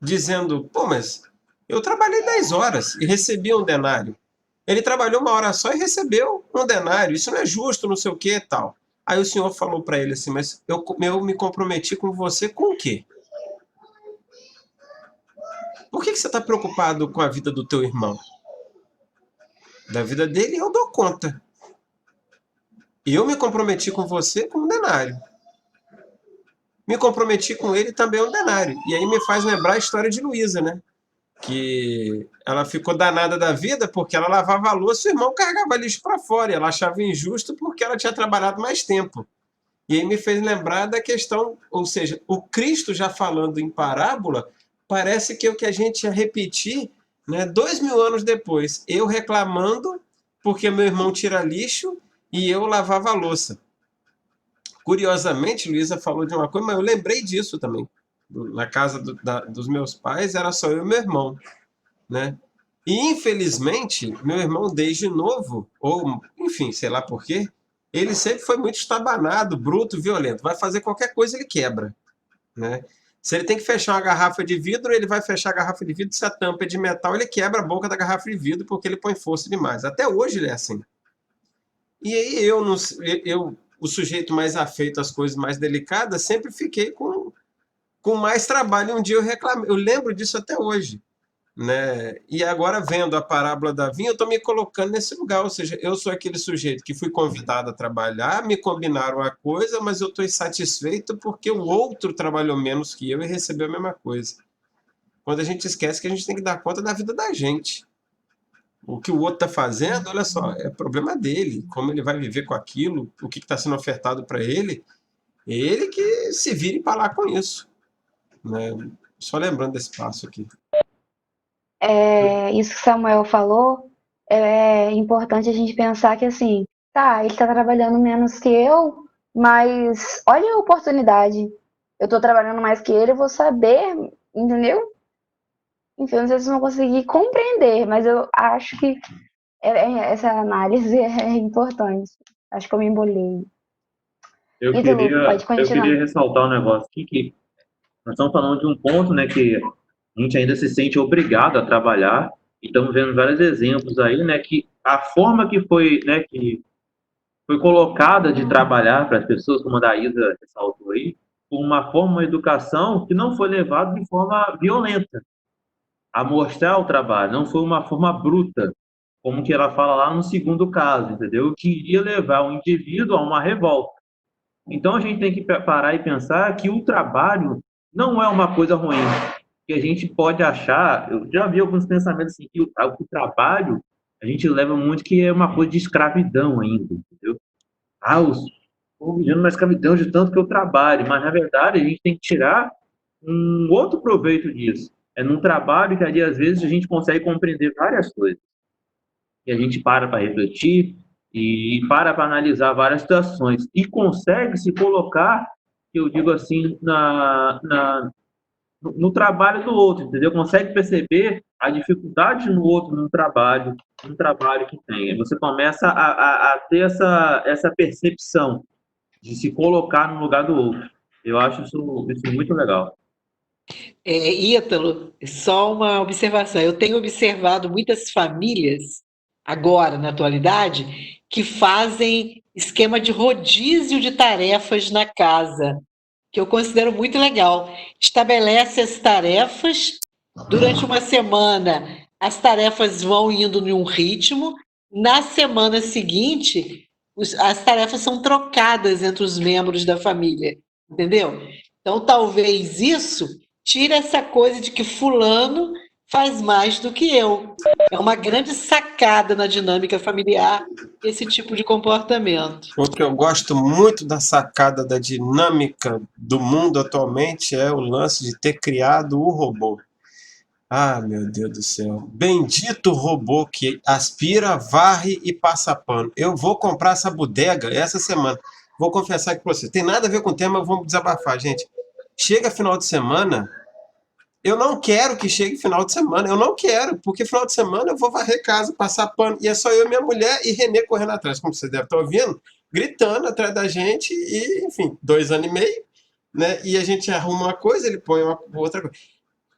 S9: dizendo, pô, mas eu trabalhei 10 horas e recebi um denário. Ele trabalhou 1 hora só e recebeu um denário. Isso não é justo, não sei o que e tal. Aí o Senhor falou para ele assim, mas eu me comprometi com você com o quê? Por que você está preocupado com a vida do teu irmão? Da vida dele eu dou conta. Eu me comprometi com você com um denário. Me comprometi com ele também um denário. E aí me faz lembrar a história de Luísa, né? Que ela ficou danada da vida porque ela lavava a louça e o irmão carregava lixo para fora. E ela achava injusto porque ela tinha trabalhado mais tempo. E aí me fez lembrar da questão, ou seja, o Cristo já falando em parábola, parece que é o que a gente ia repetir, né, 2000 anos depois. Eu reclamando porque meu irmão tira lixo e eu lavava a louça. Curiosamente, Luísa falou de uma coisa, mas eu lembrei disso também. Na casa dos meus pais era só eu e meu irmão, né? E infelizmente, meu irmão desde novo, ou enfim, sei lá por quê, ele sempre foi muito estabanado, bruto, violento. Vai fazer qualquer coisa, ele quebra, né? Se ele tem que fechar uma garrafa de vidro, ele vai fechar a garrafa de vidro. Se a tampa é de metal, ele quebra a boca da garrafa de vidro porque ele põe força demais. Até hoje ele é assim. E aí eu o sujeito mais afeito às coisas mais delicadas, sempre fiquei com mais trabalho. Um dia eu reclamei, eu lembro disso até hoje, né? E agora, vendo a parábola da vinha, eu estou me colocando nesse lugar, ou seja, eu sou aquele sujeito que fui convidado a trabalhar, me combinaram a coisa, mas eu estou insatisfeito porque o outro trabalhou menos que eu e recebeu a mesma coisa. Quando a gente esquece que a gente tem que dar conta da vida da gente. O que o outro está fazendo, olha só, é problema dele, como ele vai viver com aquilo, o que está sendo ofertado para ele, ele que se vire para lá com isso, né? Só lembrando desse passo aqui.
S2: Isso que Samuel falou, é importante a gente pensar que assim, tá, ele está trabalhando menos que eu, mas olha a oportunidade. Eu estou trabalhando mais que ele, eu vou saber, entendeu? Enfim, não sei se vocês vão conseguir compreender, mas eu acho que essa análise é importante. Acho que eu me embolei.
S3: Eu
S2: Ítalo, pode
S3: eu
S2: continuar.
S3: queria ressaltar um negócio aqui, que nós estamos falando de um ponto, né, que a gente ainda se sente obrigado a trabalhar, e estamos vendo vários exemplos aí, né, que a forma que foi, né, que foi colocada de trabalhar para as pessoas, como a Daísa ressaltou aí, por uma forma, uma educação que não foi levada de forma violenta a mostrar o trabalho, não foi uma forma bruta, como que ela fala lá no segundo caso, entendeu? Que iria levar o indivíduo a uma revolta. Então a gente tem que parar e pensar que o trabalho não é uma coisa ruim, que a gente pode achar, eu já vi alguns pensamentos assim, que o trabalho a gente leva muito que é uma coisa de escravidão ainda, entendeu? Estou vivendo uma escravidão de tanto que eu trabalho, mas na verdade a gente tem que tirar um outro proveito disso. É num trabalho que ali às vezes a gente consegue compreender várias coisas. E a gente para refletir e para analisar várias situações e consegue se colocar que eu digo assim, no trabalho do outro, entendeu? Consegue perceber a dificuldade no outro, no trabalho que tem. Aí você começa a ter essa percepção de se colocar no lugar do outro. Eu acho isso muito legal.
S8: Ítalo, só uma observação. Eu tenho observado muitas famílias, agora, na atualidade, que fazem esquema de rodízio de tarefas na casa, que eu considero muito legal. Estabelece as tarefas, durante uma semana, as tarefas vão indo em um ritmo, na semana seguinte, as tarefas são trocadas entre os membros da família, entendeu? Então, talvez isso tire essa coisa de que fulano faz mais do que eu. É uma grande sacada na dinâmica familiar esse tipo de comportamento.
S9: O que eu gosto muito da sacada da dinâmica do mundo atualmente é o lance de ter criado o robô. Ah, meu Deus do céu. Bendito robô que aspira, varre e passa pano. Eu vou comprar essa bodega essa semana. Vou confessar aqui pra você. Tem nada a ver com o tema, vamos desabafar, gente. Chega final de semana, eu não quero que chegue final de semana. Eu não quero, porque final de semana eu vou varrer casa, passar pano. E é só eu, minha mulher e Renê correndo atrás, como vocês devem estar ouvindo, gritando atrás da gente. E, enfim, 2 anos e meio, né? E a gente arruma uma coisa, ele põe uma outra coisa.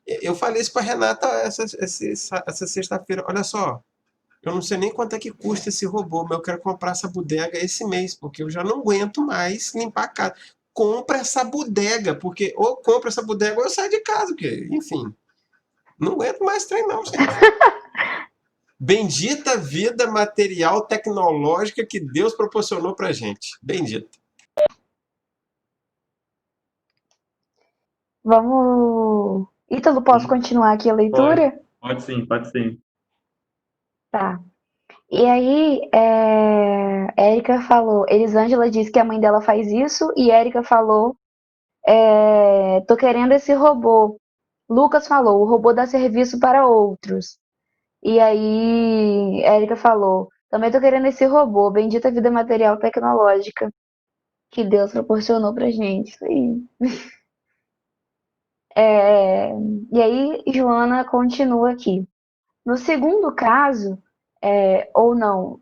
S9: Eu falei isso para Renata essa sexta-feira. Olha só, eu não sei nem quanto é que custa esse robô, mas eu quero comprar essa bodega esse mês, porque eu já não aguento mais limpar a casa. Compra essa bodega, porque ou compra essa bodega ou eu saio de casa, porque, enfim, não aguento mais trem não, gente. Bendita vida material tecnológica que Deus proporcionou pra gente. Bendita.
S2: Vamos. Ítalo, posso continuar aqui a leitura?
S3: Pode sim, pode sim.
S2: Tá. E aí, Érica falou, Elisângela disse que a mãe dela faz isso, e Érica falou, tô querendo esse robô. Lucas falou, o robô dá serviço para outros. E aí, Érica falou, também tô querendo esse robô, bendita vida material tecnológica que Deus proporcionou pra gente. Isso aí. E aí, Joana continua aqui. No segundo caso, ou não,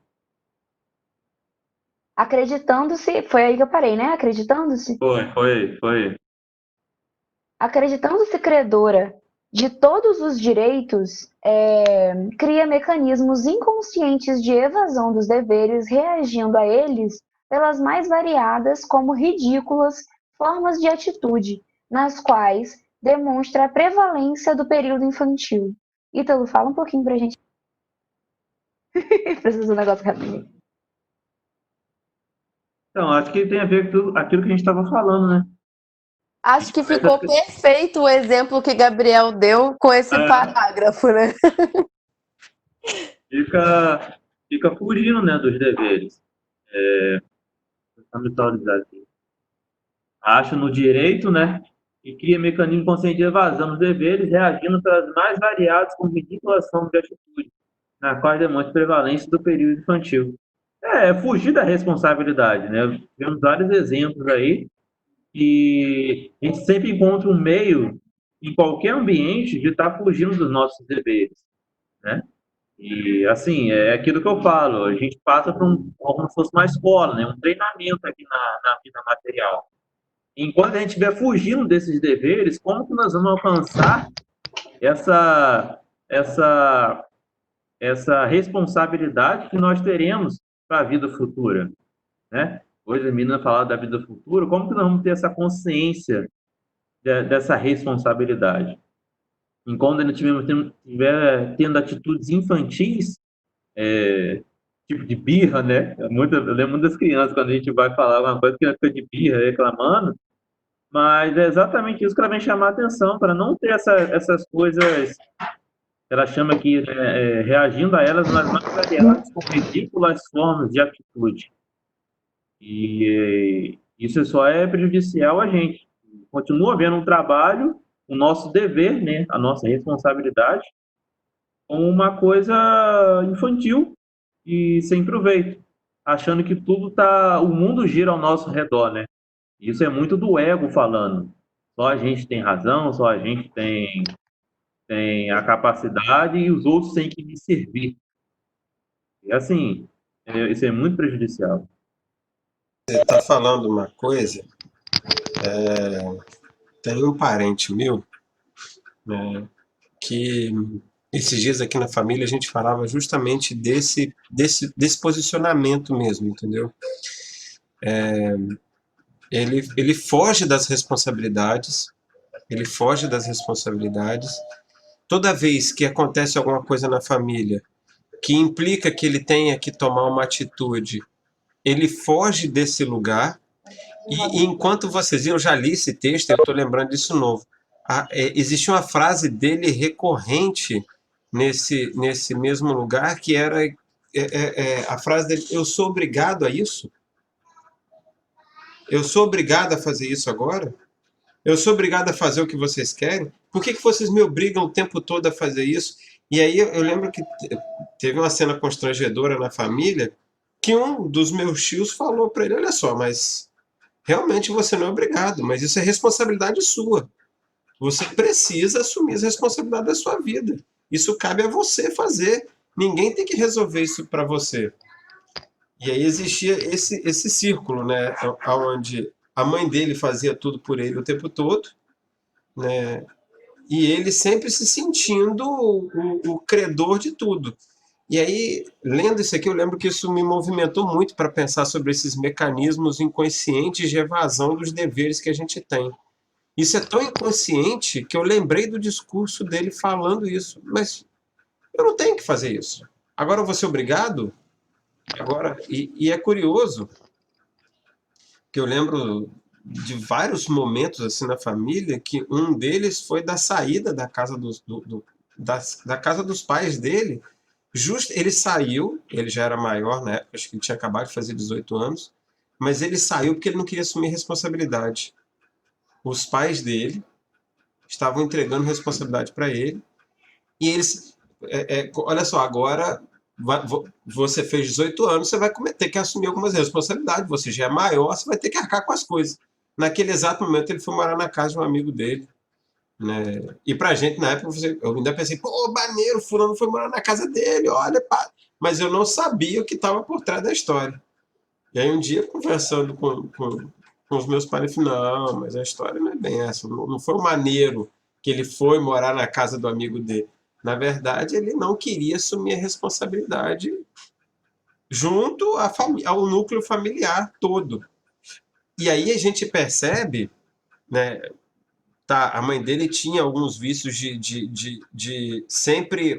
S2: acreditando-se, foi aí que eu parei, né? Acreditando-se?
S3: Foi.
S2: Acreditando-se credora de todos os direitos, cria mecanismos inconscientes de evasão dos deveres, reagindo a eles pelas mais variadas, como ridículas, formas de atitude, nas quais demonstra a prevalência do período infantil. Ítalo, fala um pouquinho pra gente. Preciso de um negócio rapidinho.
S3: Então, acho que tem a ver com tudo aquilo que a gente estava falando, né?
S4: Acho que ficou perfeito o exemplo que Gabriel deu com esse parágrafo, né?
S3: Fica fugindo, né, dos deveres. Vou me atualizar aqui. Acha no direito, né? E cria mecanismo consciente de evasão dos deveres, reagindo pelas mais variadas com ridículas formas de atitude, na qual demonstra prevalência do período infantil. Fugir da responsabilidade, né? Temos vários exemplos aí e a gente sempre encontra um meio, em qualquer ambiente, de estar fugindo dos nossos deveres, né? E, assim, é aquilo que eu falo, a gente passa por como se fosse uma escola, né? Um treinamento aqui na vida material. Enquanto a gente estiver fugindo desses deveres, como que nós vamos alcançar essa responsabilidade que nós teremos para a vida futura, né? Hoje a menina falava da vida futura, como que nós vamos ter essa consciência dessa responsabilidade? Enquanto a gente estiver tendo atitudes infantis, tipo de birra, né? Eu lembro das crianças, quando a gente vai falar alguma coisa, que fica de birra, reclamando, mas é exatamente isso que ela vem chamar a atenção, para não ter essas coisas, ela chama aqui, reagindo a elas nas mais variadas, com ridículas formas de atitude. E isso só é prejudicial a gente. Continua havendo um trabalho, o nosso dever, né, a nossa responsabilidade, como uma coisa infantil e sem proveito, achando que o mundo gira ao nosso redor, né? Isso é muito do ego falando. Só a gente tem razão, só a gente tem a capacidade e os outros têm que me servir. E assim, isso é muito prejudicial.
S9: Você está falando uma coisa, tem um parente meu, né, que esses dias aqui na família a gente falava justamente desse posicionamento mesmo, entendeu? Ele foge das responsabilidades, ele foge das responsabilidades. Toda vez que acontece alguma coisa na família que implica que ele tenha que tomar uma atitude, ele foge desse lugar. E enquanto vocês iam, eu já li esse texto, eu estou lembrando disso novo. Existia uma frase dele recorrente nesse mesmo lugar, que era a frase dele: eu sou obrigado a isso? Eu sou obrigado a fazer isso agora? Eu sou obrigado a fazer o que vocês querem? Por que vocês me obrigam o tempo todo a fazer isso? E aí eu lembro que teve uma cena constrangedora na família, que um dos meus tios falou para ele: olha só, mas realmente você não é obrigado, mas isso é responsabilidade sua. Você precisa assumir as responsabilidades da sua vida. Isso cabe a você fazer. Ninguém tem que resolver isso para você. E aí existia esse círculo, né, onde a mãe dele fazia tudo por ele o tempo todo, né, e ele sempre se sentindo o credor de tudo. E aí, lendo isso aqui, eu lembro que isso me movimentou muito para pensar sobre esses mecanismos inconscientes de evasão dos deveres que a gente tem. Isso é tão inconsciente que eu lembrei do discurso dele falando isso. Mas eu não tenho que fazer isso. Agora eu vou ser obrigado? Agora, e é curioso que eu lembro de vários momentos assim na família, que um deles foi da saída da casa da casa dos pais dele. Ele saiu, ele já era maior na época, acho que ele tinha acabado de fazer 18 anos, mas ele saiu porque ele não queria assumir responsabilidade. Os pais dele estavam entregando responsabilidade para ele, e eles, olha só, agora você fez 18 anos, você vai ter que assumir algumas responsabilidades, você já é maior, você vai ter que arcar com as coisas. Naquele exato momento ele foi morar na casa de um amigo dele, né? E pra gente, na época, eu ainda pensei: pô, maneiro, fulano foi morar na casa dele, olha, pá. Mas eu não sabia o que estava por trás da história. E aí um dia, conversando com os meus pais, eu falei: não, mas a história não é bem essa, não foi o maneiro que ele foi morar na casa do amigo dele. Na verdade, ele não queria assumir a responsabilidade junto ao núcleo familiar todo. E aí a gente percebe, né? Tá, a mãe dele tinha alguns vícios de sempre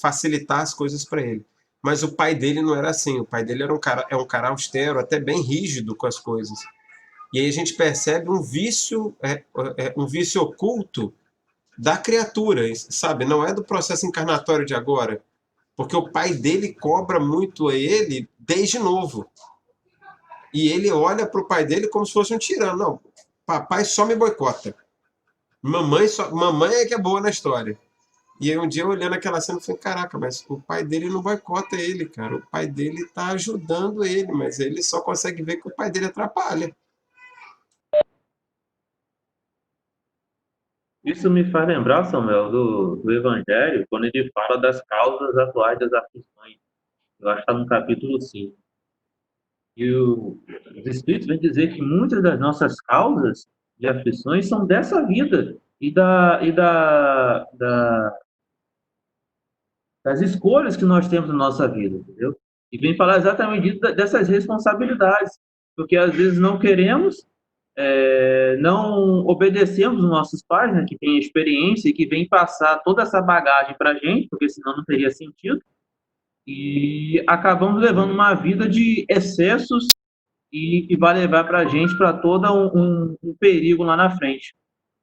S9: facilitar as coisas para ele. Mas o pai dele não era assim. O pai dele era um cara austero, até bem rígido com as coisas. E aí a gente percebe um vício oculto da criatura, sabe? Não é do processo encarnatório de agora. Porque o pai dele cobra muito a ele desde novo. E ele olha para o pai dele como se fosse um tirano. Não, papai só me boicota. Mamãe é que é boa na história. E aí um dia, olhando aquela cena, eu falei: caraca, mas o pai dele não boicota ele, cara. O pai dele tá ajudando ele, mas ele só consegue ver que o pai dele atrapalha.
S3: Isso me faz lembrar, Samuel, do Evangelho, quando ele fala das causas atuais das aflições. Eu acho que está no capítulo 5. E os Espíritos vêm dizer que muitas das nossas causas de aflições são dessa vida e das escolhas que nós temos na nossa vida, entendeu? E vem falar exatamente dessas responsabilidades, porque às vezes não queremos, não obedecemos os nossos pais, né, que têm experiência e que vêm passar toda essa bagagem para a gente, porque senão não teria sentido, e acabamos levando uma vida de excessos e que vai levar para a gente para todo um perigo lá na frente.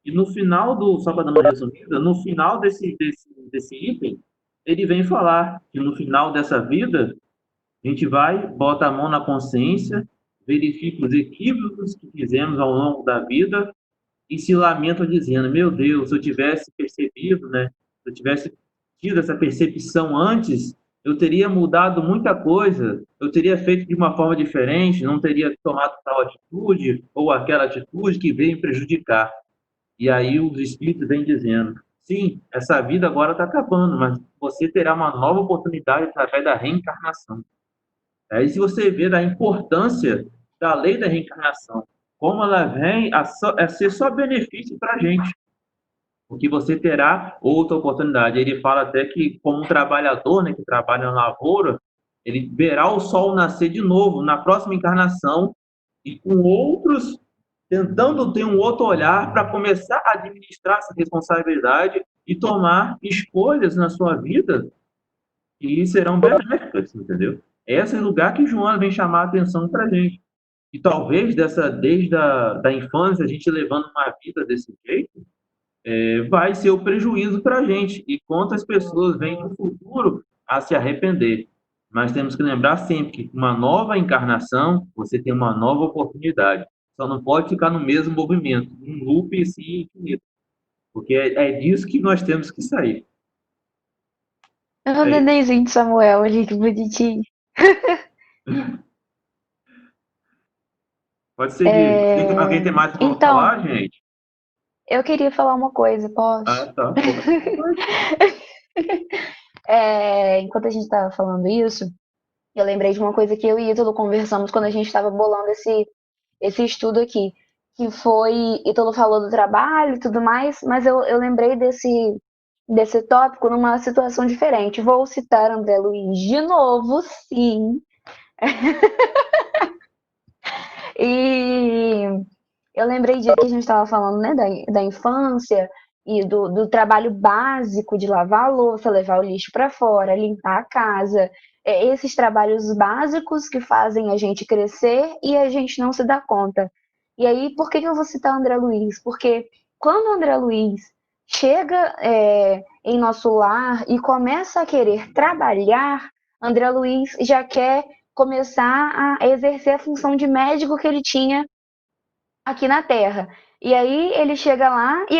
S3: E no final só para dar uma resumida, no final desse item, ele vem falar que no final dessa vida, a gente vai, bota a mão na consciência, verifica os equívocos que fizemos ao longo da vida e se lamenta dizendo: meu Deus, se eu tivesse percebido, né, se eu tivesse tido essa percepção antes, eu teria mudado muita coisa, eu teria feito de uma forma diferente, não teria tomado tal atitude ou aquela atitude que veio me prejudicar. E aí os espíritos vêm dizendo, sim, essa vida agora está acabando, mas você terá uma nova oportunidade através da reencarnação. Aí se você vê a importância da lei da reencarnação, como ela vem a ser só benefício para a gente, porque você terá outra oportunidade. Ele fala até que, como um trabalhador, né, que trabalha na lavoura, ele verá o sol nascer de novo na próxima encarnação e com outros, tentando ter um outro olhar para começar a administrar essa responsabilidade e tomar escolhas na sua vida que serão benéficas, entendeu? Esse é o lugar que Joana vem chamar a atenção para a gente. E talvez desde a infância, a gente levando uma vida desse jeito, vai ser o prejuízo para a gente. E quantas pessoas vêm no futuro a se arrepender. Mas temos que lembrar sempre que uma nova encarnação, você tem uma nova oportunidade. Só não pode ficar no mesmo movimento, um loop assim, infinito. Porque é disso que nós temos que sair.
S2: É o nenenzinho de Samuel ali, que bonitinho.
S3: Pode seguir. Alguém tem mais para falar, gente?
S2: Eu queria falar uma coisa, posso?
S3: Ah, tá.
S2: Enquanto a gente estava falando isso, eu lembrei de uma coisa que eu e Ítalo conversamos quando a gente estava bolando esse estudo aqui, que foi, Ítalo falou do trabalho e tudo mais, mas eu lembrei desse tópico numa situação diferente. Vou citar André Luiz de novo, sim. E eu lembrei de que a gente estava falando, né, da infância e do trabalho básico de lavar a louça, levar o lixo para fora, limpar a casa. Esses trabalhos básicos que fazem a gente crescer e a gente não se dá conta. E aí, por que eu vou citar André Luiz? Porque quando o André Luiz chega em nosso lar e começa a querer trabalhar, André Luiz já quer começar a exercer a função de médico que ele tinha aqui na Terra. E aí ele chega lá e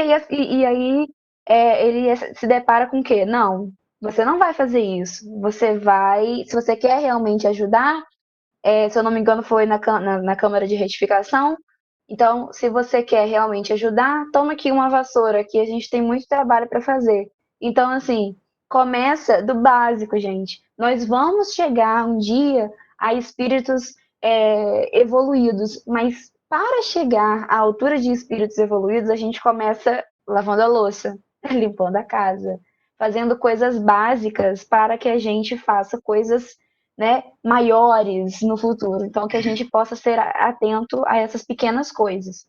S2: aí ele se depara com o quê? Não, você não vai fazer isso. Você vai, se você quer realmente ajudar, se eu não me engano foi na Câmara de Retificação. Então, se você quer realmente ajudar, toma aqui uma vassoura, que a gente tem muito trabalho para fazer. Então, assim, começa do básico, gente. Nós vamos chegar um dia a espíritos evoluídos, mas para chegar à altura de espíritos evoluídos, a gente começa lavando a louça, limpando a casa, fazendo coisas básicas para que a gente faça coisas, né, maiores no futuro. Então, que a gente possa ser atento a essas pequenas coisas.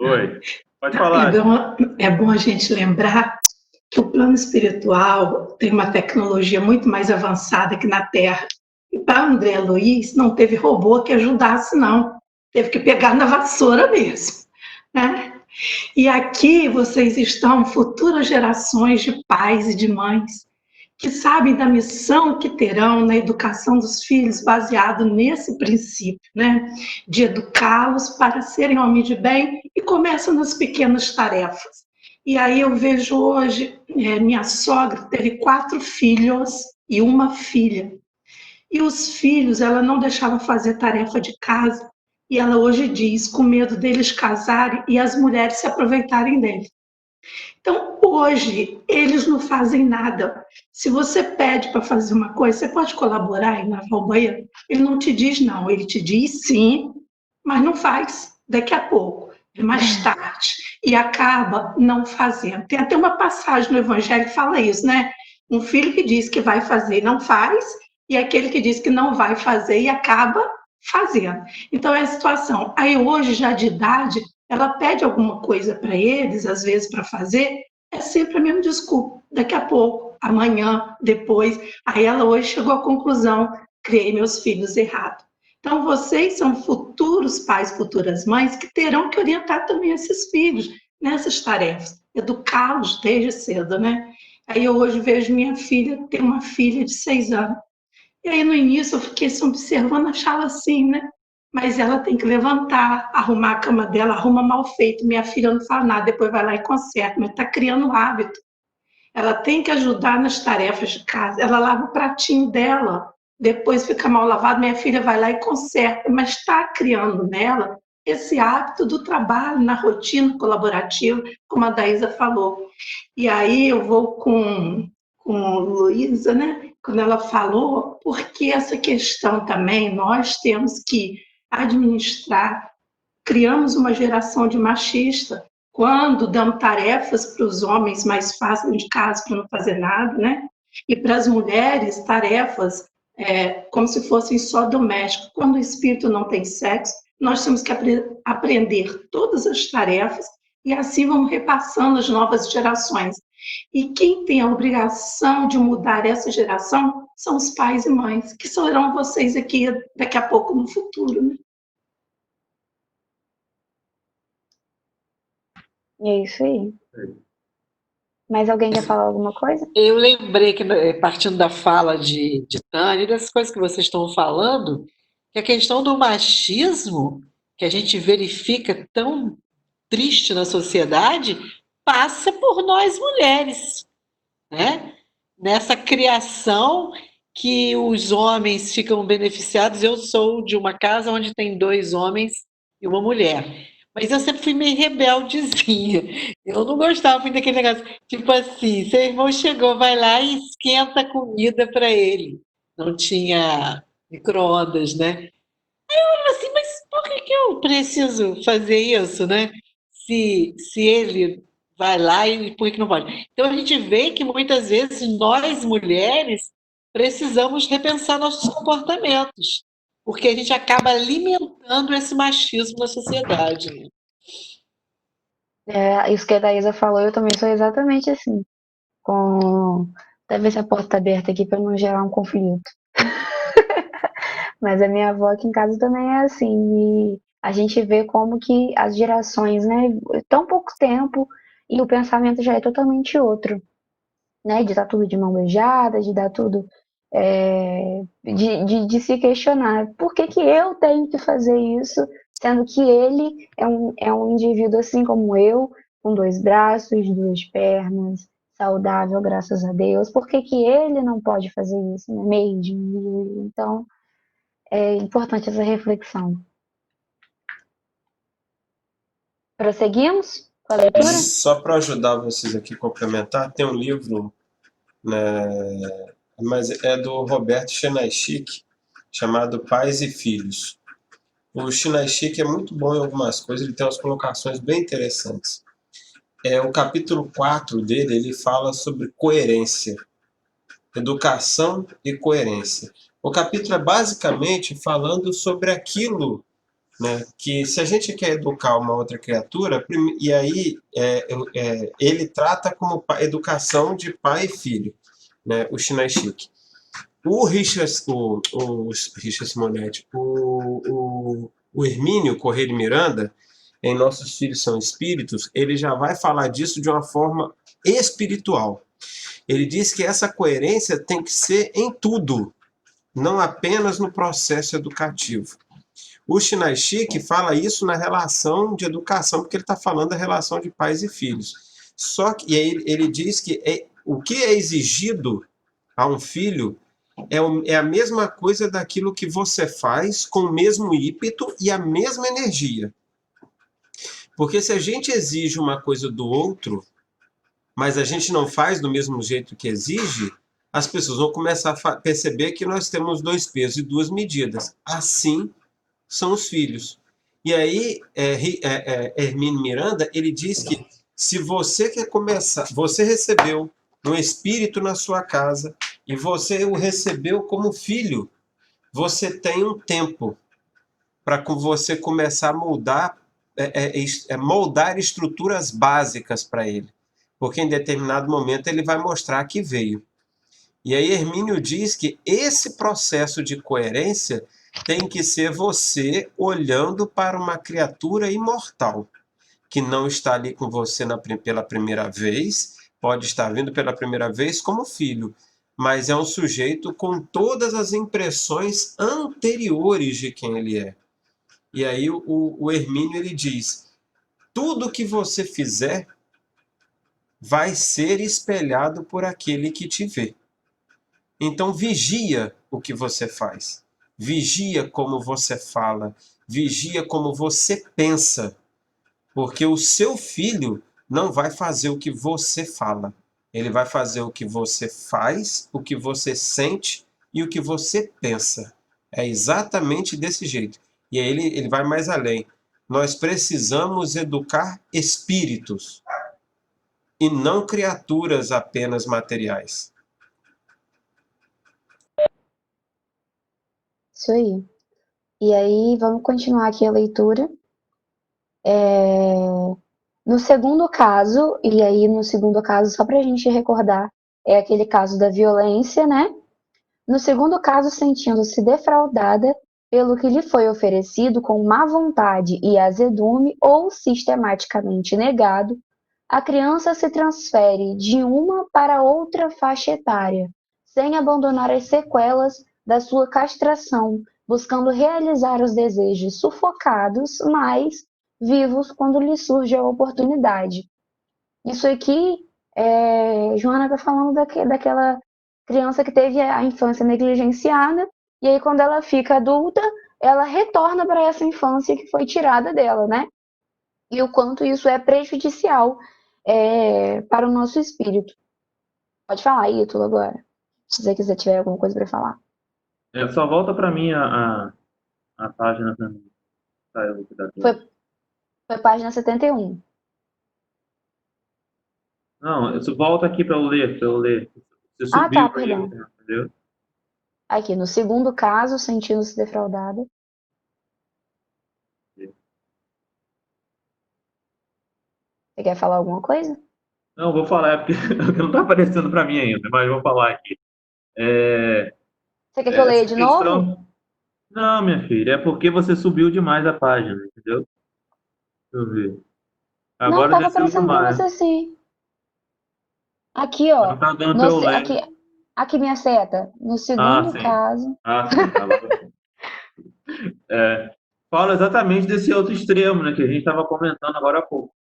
S3: Oi, pode falar.
S10: É bom a gente lembrar que o plano espiritual tem uma tecnologia muito mais avançada que na Terra. E para André Luiz, não teve robô que ajudasse, não. Teve que pegar na vassoura mesmo, né? E aqui vocês estão, futuras gerações de pais e de mães, que sabem da missão que terão na educação dos filhos, baseado nesse princípio, né? De educá-los para serem homens de bem, e começa nas pequenas tarefas. E aí eu vejo hoje, minha sogra teve 4 filhos e uma filha. E os filhos, ela não deixava fazer tarefa de casa, e ela hoje diz, com medo deles casarem e as mulheres se aproveitarem dele. Então, hoje, eles não fazem nada. Se você pede para fazer uma coisa, você pode colaborar e lavar o banheiro? Ele não te diz não, ele te diz sim, mas não faz. Daqui a pouco, mais tarde, e acaba não fazendo. Tem até uma passagem no Evangelho que fala isso, né? Um filho que diz que vai fazer e não faz, e aquele que diz que não vai fazer e acaba fazendo. Então, é a situação. Aí, hoje, já de idade, ela pede alguma coisa para eles, às vezes, para fazer, é sempre a mesma desculpa. Daqui a pouco, amanhã, depois. Aí ela hoje chegou à conclusão, criei meus filhos errado. Então, vocês são futuros pais, futuras mães, que terão que orientar também esses filhos nessas tarefas, educá-los desde cedo, né? Aí eu hoje vejo minha filha, tem uma filha de 6 anos. E aí no início eu fiquei se observando, achava assim, né? Mas ela tem que levantar, arrumar a cama dela, arruma mal feito. Minha filha não fala nada, depois vai lá e conserta, mas está criando um hábito. ela tem que ajudar nas tarefas de casa. Ela lava o pratinho dela, depois fica mal lavado, minha filha vai lá e conserta, mas está criando nela esse hábito do trabalho na rotina colaborativa, como a Daísa falou. E aí eu vou com Luísa, né? Quando ela falou, porque essa questão também nós temos que administrar. Criamos uma geração de machista quando damos tarefas para os homens mais fáceis de casa para não fazer nada, né? E para as mulheres, tarefas como se fossem só domésticas. Quando o espírito não tem sexo, nós temos que aprender todas as tarefas e assim vamos repassando as novas gerações. E quem tem a obrigação de mudar essa geração são os pais e mães, que serão vocês aqui daqui a pouco no futuro, né?
S2: É isso aí. Mais alguém quer falar alguma coisa?
S8: Eu lembrei que, partindo da fala de Tânia, e das coisas que vocês estão falando, que a questão do machismo, que a gente verifica tão triste na sociedade, passa por nós mulheres, né? Nessa criação que os homens ficam beneficiados. Eu sou de uma casa onde tem 2 homens e uma mulher. Mas eu sempre fui meio rebeldezinha. Eu não gostava muito daquele negócio. Tipo assim, seu irmão chegou, vai lá e esquenta a comida para ele. Não tinha micro-ondas, né? Eu falei assim, mas por que eu preciso fazer isso, né? Se ele vai lá e por que não pode? Então a gente vê que muitas vezes nós mulheres precisamos repensar nossos comportamentos, porque a gente acaba alimentando esse machismo na sociedade, né?
S2: Isso que a Thaisa falou, eu também sou exatamente assim. Até ver se a porta está aberta aqui para não gerar um conflito. Mas a minha avó aqui em casa também é assim. E a gente vê como que as gerações, né, tão pouco tempo e o pensamento já é totalmente outro, né? De dar tudo de mão beijada, de dar tudo, de se questionar por que que eu tenho que fazer isso, sendo que ele é um indivíduo assim como eu, com 2 braços, 2 pernas, saudável, graças a Deus. Por que que ele não pode fazer isso, não é mesmo? Então, é importante essa reflexão. Prosseguimos com a leitura?
S9: Só para ajudar vocês aqui a complementar, tem um livro, né, mas é do Roberto Chinaishik, chamado Pais e Filhos. O Chinaishik é muito bom em algumas coisas, ele tem umas colocações bem interessantes. O capítulo 4 dele, ele fala sobre coerência, educação e coerência. O capítulo é basicamente falando sobre aquilo, né, que se a gente quer educar uma outra criatura, e aí ele trata como educação de pai e filho, né, o Chinaishik. O Richard Simonetti, o Hermínio Corrêa de Miranda, em Nossos Filhos São Espíritos, ele já vai falar disso de uma forma espiritual. Ele diz que essa coerência tem que ser em tudo, não apenas no processo educativo. O Chinaishik fala isso na relação de educação, porque ele está falando da relação de pais e filhos. Só que ele diz que o que é exigido a um filho é a mesma coisa daquilo que você faz com o mesmo ímpeto e a mesma energia. Porque se a gente exige uma coisa do outro, mas a gente não faz do mesmo jeito que exige, as pessoas vão começar a perceber que nós temos 2 pesos e 2 medidas. Assim são os filhos. E aí, Hermínio Miranda, ele diz que se você quer começar, você recebeu um espírito na sua casa e você o recebeu como filho, você tem um tempo para você começar a moldar estruturas básicas para ele. Porque em determinado momento ele vai mostrar que veio. E aí Hermínio diz que esse processo de coerência tem que ser você olhando para uma criatura imortal, que não está ali com você pela primeira vez, pode estar vindo pela primeira vez como filho, mas é um sujeito com todas as impressões anteriores de quem ele é. E aí o Hermínio ele diz, tudo que você fizer vai ser espelhado por aquele que te vê. Então, vigia o que você faz. Vigia como você fala. Vigia como você pensa. Porque o seu filho não vai fazer o que você fala. Ele vai fazer o que você faz, o que você sente e o que você pensa. É exatamente desse jeito. E aí ele vai mais além. Nós precisamos educar espíritos e não criaturas apenas materiais.
S2: Isso aí. E aí, vamos continuar aqui a leitura. No segundo caso, e aí no segundo caso, só para a gente recordar, é aquele caso da violência, né? No segundo caso, sentindo-se defraudada pelo que lhe foi oferecido com má vontade e azedume ou sistematicamente negado, a criança se transfere de uma para outra faixa etária, sem abandonar as sequelas da sua castração, buscando realizar os desejos sufocados, mas vivos quando lhe surge a oportunidade. Isso aqui, Joana está falando daquela criança que teve a infância negligenciada, e aí quando ela fica adulta, ela retorna para essa infância que foi tirada dela, né? E o quanto isso é prejudicial para o nosso espírito. Pode falar, Ítalo, agora. Se você quiser tiver alguma coisa para falar.
S3: Só volta para mim a página para mim.
S2: Foi a página 71.
S3: Não, volta aqui para eu ler, Você subiu
S2: tá,
S3: aí,
S2: perdão.
S3: entendeu?
S2: Aqui, no segundo caso, sentindo-se defraudada. Você quer falar alguma coisa?
S3: Não, vou falar, porque não está aparecendo para mim ainda, mas vou falar aqui.
S2: Você quer que eu leia de novo?
S3: Não, minha filha, é porque você subiu demais a página, entendeu? Deixa eu ver.
S2: Não,
S3: Agora
S2: estava
S3: desceu
S2: aparecendo para
S3: demais.
S2: você sim. Aqui, ó.
S3: Não tá dando para eu ler.
S2: Aqui minha seta. No segundo
S3: Sim.
S2: caso.
S3: Sim, tá lá. Fala exatamente desse outro extremo, né, que a gente estava comentando agora há pouco.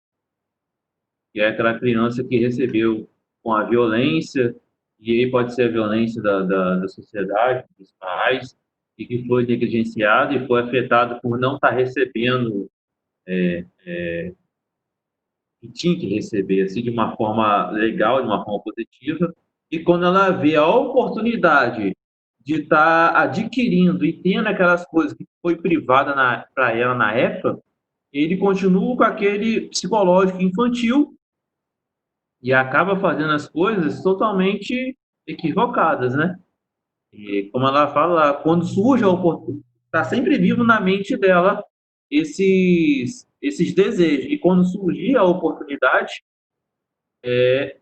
S3: Que é aquela criança que recebeu com a violência, e aí pode ser a violência da sociedade, dos pais, e que foi negligenciado e foi afetado por não estar recebendo que tinha que receber, assim, de uma forma legal, de uma forma positiva, e quando ela vê a oportunidade de estar adquirindo e tendo aquelas coisas que foi privada para ela na época, ele continua com aquele psicológico infantil e acaba fazendo as coisas totalmente equivocadas, né? E como ela fala, quando surge a oportunidade, está sempre vivo na mente dela esses desejos. E quando surgir a oportunidade,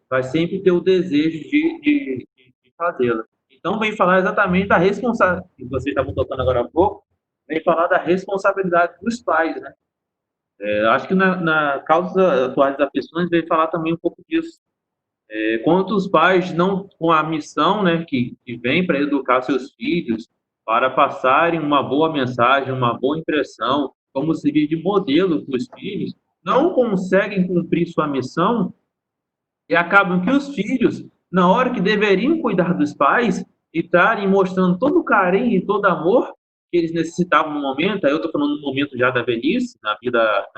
S3: vai sempre ter o desejo de fazê-la. Então, vem falar exatamente da responsabilidade, que vocês estavam tocando agora há pouco, vem falar da responsabilidade dos pais, né? Acho que na causa atuais das aflições vem falar também um pouco disso. Quantos pais não com a missão, né, que vem para educar seus filhos, para passarem uma boa mensagem, uma boa impressão, como servir de modelo para os filhos, não conseguem cumprir sua missão e acabam que os filhos, na hora que deveriam cuidar dos pais e estarem mostrando todo o carinho e todo o amor que eles necessitavam no momento, aí eu estou falando no momento já da velhice, na vida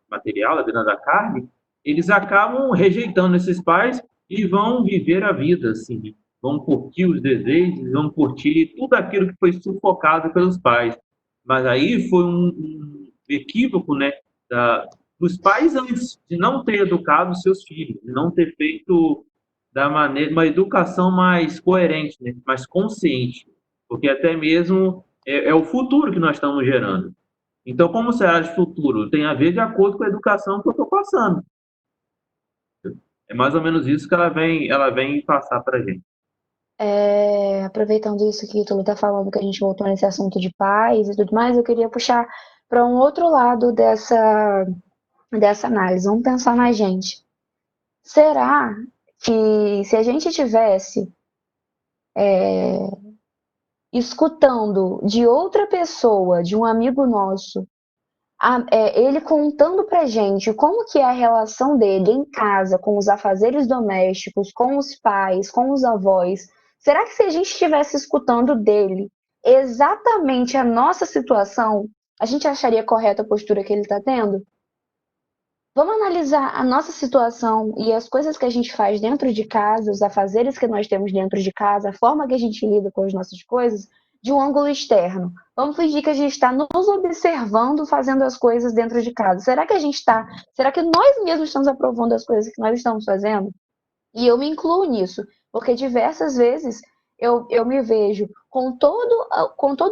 S3: material, na vida da carne, eles acabam rejeitando esses pais e vão viver a vida, assim, vão curtir os desejos, vão curtir tudo aquilo que foi sufocado pelos pais. Mas aí foi um equívoco, né, dos pais antes de não ter educado seus filhos, de não ter feito da maneira uma educação mais coerente, né? Mais consciente, porque até mesmo é o futuro que nós estamos gerando. Então, como será de futuro? Tem a ver de acordo com a educação que eu estou passando. É mais ou menos isso que ela vem passar para a gente.
S2: Aproveitando isso que o Túlio está falando, que a gente voltou nesse assunto de pais e tudo mais, eu queria puxar para um outro lado dessa análise. Vamos pensar na gente. Será que se a gente tivesse escutando de outra pessoa, de um amigo nosso, ele contando pra gente como que é a relação dele em casa, com os afazeres domésticos, com os pais, com os avós. Será que se a gente estivesse escutando dele exatamente a nossa situação, a gente acharia correta a postura que ele está tendo? Vamos analisar a nossa situação e as coisas que a gente faz dentro de casa, os afazeres que nós temos dentro de casa, a forma que a gente lida com as nossas coisas, de um ângulo externo. Vamos fingir que a gente está nos observando fazendo as coisas dentro de casa. Será que a gente está? Será que nós mesmos estamos aprovando as coisas que nós estamos fazendo? E eu me incluo nisso, porque diversas vezes eu me vejo com todo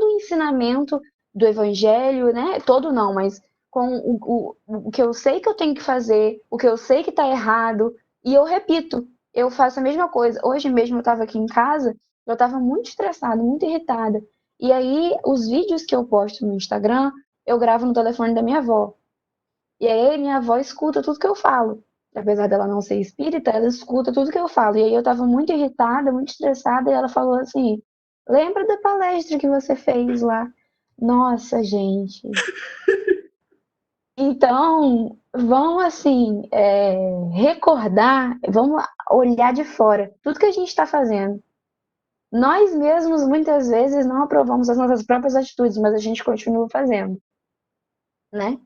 S2: o ensinamento do evangelho, né? Todo não, mas com o que eu sei que eu tenho que fazer, o que eu sei que está errado, e eu repito, eu faço a mesma coisa. Hoje mesmo eu estava aqui em casa, eu estava muito estressada, muito irritada. E aí, os vídeos que eu posto no Instagram, eu gravo no telefone da minha avó. E aí, minha avó escuta tudo que eu falo. Apesar dela não ser espírita, ela escuta tudo que eu falo. E aí, eu estava muito irritada, muito estressada, e ela falou assim: lembra da palestra que você fez lá? Nossa, gente. Então, vamos assim, recordar, vamos olhar de fora tudo que a gente está fazendo. Nós mesmos, muitas vezes, não aprovamos as nossas próprias atitudes, mas a gente continua fazendo, né?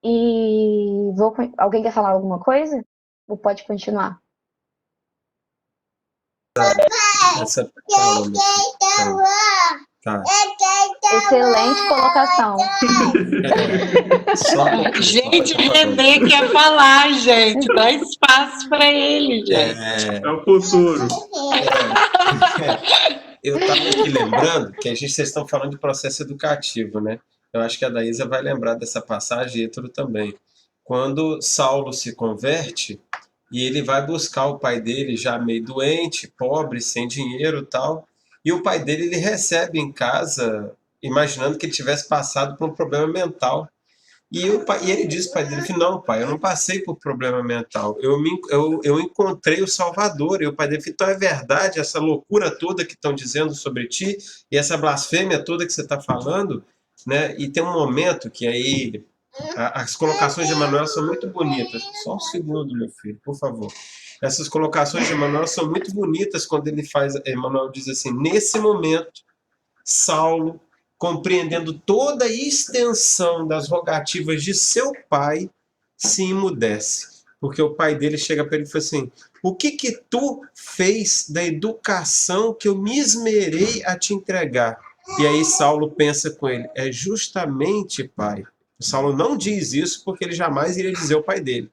S2: E alguém quer falar alguma coisa? Ou pode continuar?
S9: Essa fala, tá.
S2: Excelente colocação.
S8: Gente, René quer falar, gente. Dá espaço para ele, gente.
S9: É o futuro. Eu estava aqui lembrando que vocês estão falando de processo educativo, né? Eu acho que a Daísa vai lembrar dessa passagem e Ítalo também. Quando Saulo se converte e ele vai buscar o pai dele já meio doente, pobre, sem dinheiro e tal, e o pai dele ele recebe em casa, imaginando que ele tivesse passado por um problema mental. E ele diz para o pai dele, não, pai, eu não passei por problema mental, eu encontrei o Salvador. E o pai dele falou, então é verdade essa loucura toda que estão dizendo sobre ti, e essa blasfêmia toda que você está falando, né? E tem um momento que aí, as colocações de Emmanuel são muito bonitas. Só um segundo, meu filho, por favor. Essas colocações de Emmanuel são muito bonitas quando Emmanuel diz assim, nesse momento, Saulo, compreendendo toda a extensão das rogativas de seu pai, se emudece. Porque o pai dele chega para ele e fala assim, o que tu fez da educação que eu me esmerei a te entregar? E aí Saulo pensa com ele, é justamente, pai. O Saulo não diz isso porque ele jamais iria dizer ao pai dele.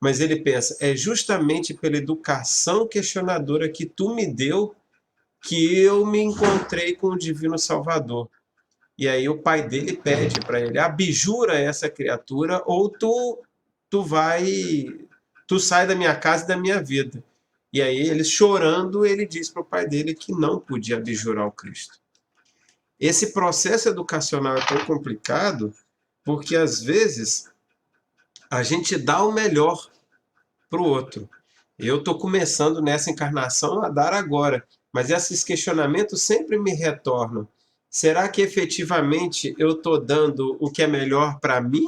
S9: Mas ele pensa, é justamente pela educação questionadora que tu me deu que eu me encontrei com o Divino Salvador. E aí o pai dele pede para ele, abjura essa criatura ou tu sai da minha casa e da minha vida. E aí ele chorando, ele diz para o pai dele que não podia abjurar o Cristo. Esse processo educacional é tão complicado porque às vezes a gente dá o melhor para o outro. Eu estou começando nessa encarnação a dar agora, mas esses questionamentos sempre me retornam. Será que efetivamente eu estou dando o que é melhor para mim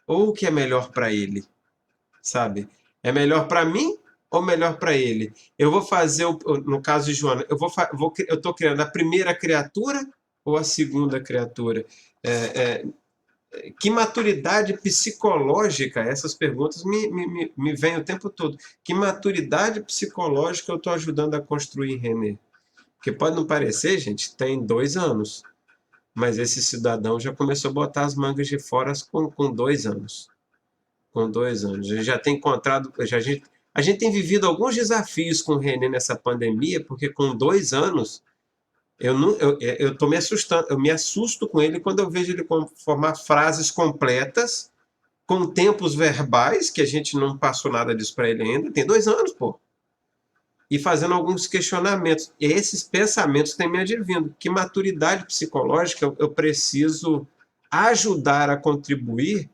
S9: ou o que é melhor para ele? Sabe? É melhor para mim ou melhor para ele? Eu vou fazer, no caso de Joana, eu estou criando a primeira criatura ou a segunda criatura? Que maturidade psicológica, essas perguntas me vêm o tempo todo. Que maturidade psicológica eu estou ajudando a construir em René? Porque pode não parecer, gente, tem 2 anos. Mas esse cidadão já começou a botar as mangas de fora com 2 anos. Com 2 anos. A gente já tem encontrado... A gente tem vivido alguns desafios com o René nessa pandemia, porque com 2 anos, eu tô me assustando. Eu me assusto com ele quando eu vejo ele formar frases completas, com tempos verbais, que a gente não passou nada disso para ele ainda. Tem 2 anos, pô. E fazendo alguns questionamentos. E esses pensamentos têm me advindo. Que maturidade psicológica eu preciso ajudar a contribuir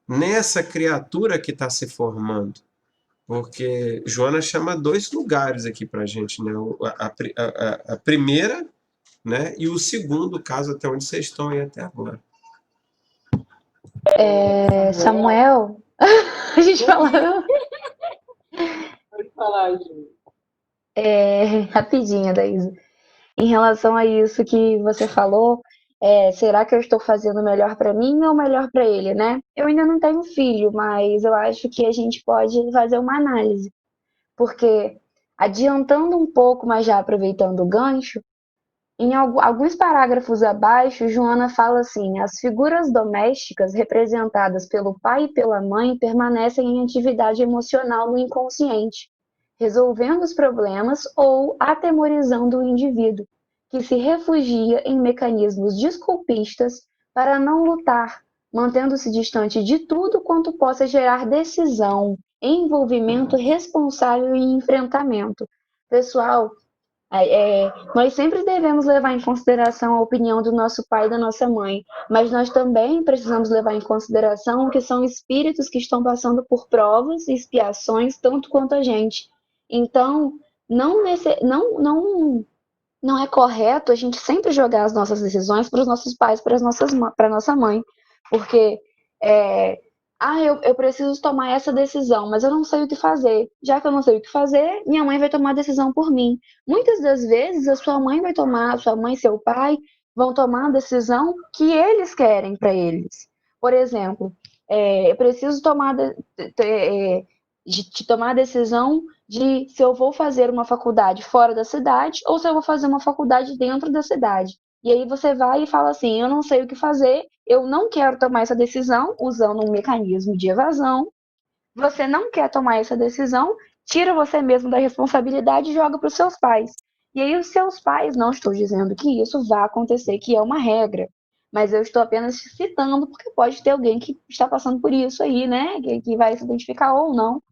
S9: nessa criatura que está se formando? Porque Joana chama 2 lugares aqui para a gente, né? A primeira, né? E o segundo caso, até onde vocês estão aí até agora.
S2: Samuel, a gente falava
S8: Pode falar, Ju.
S2: rapidinho, Daísa. Em relação a isso que você falou, será que eu estou fazendo o melhor para mim ou o melhor para ele, né? Eu ainda não tenho filho, mas eu acho que a gente pode fazer uma análise, porque adiantando um pouco, mas já aproveitando o gancho, em alguns parágrafos abaixo, Joana fala assim: as figuras domésticas representadas pelo pai e pela mãe permanecem em atividade emocional no inconsciente, resolvendo os problemas ou atemorizando o indivíduo, que se refugia em mecanismos desculpistas para não lutar, mantendo-se distante de tudo quanto possa gerar decisão, envolvimento responsável e enfrentamento. Pessoal, nós sempre devemos levar em consideração a opinião do nosso pai e da nossa mãe, mas nós também precisamos levar em consideração que são espíritos que estão passando por provas e expiações tanto quanto a gente. Então, não é correto a gente sempre jogar as nossas decisões para os nossos pais, para a nossa mãe, porque é, eu preciso tomar essa decisão, mas eu não sei o que fazer. Já que eu não sei o que fazer, minha mãe vai tomar a decisão por mim. Muitas das vezes a sua mãe vai tomar, sua mãe e seu pai vão tomar a decisão que eles querem para eles. Por exemplo, eu preciso de tomar a decisão de se eu vou fazer uma faculdade fora da cidade ou se eu vou fazer uma faculdade dentro da cidade. E aí você vai e fala assim: eu não sei o que fazer, eu não quero tomar essa decisão, usando um mecanismo de evasão. Você não quer tomar essa decisão, tira você mesmo da responsabilidade e joga para os seus pais. E aí os seus pais, não estou dizendo que isso vai acontecer, que é uma regra, mas eu estou apenas citando porque pode ter alguém que está passando por isso aí, né? Que vai se identificar ou não.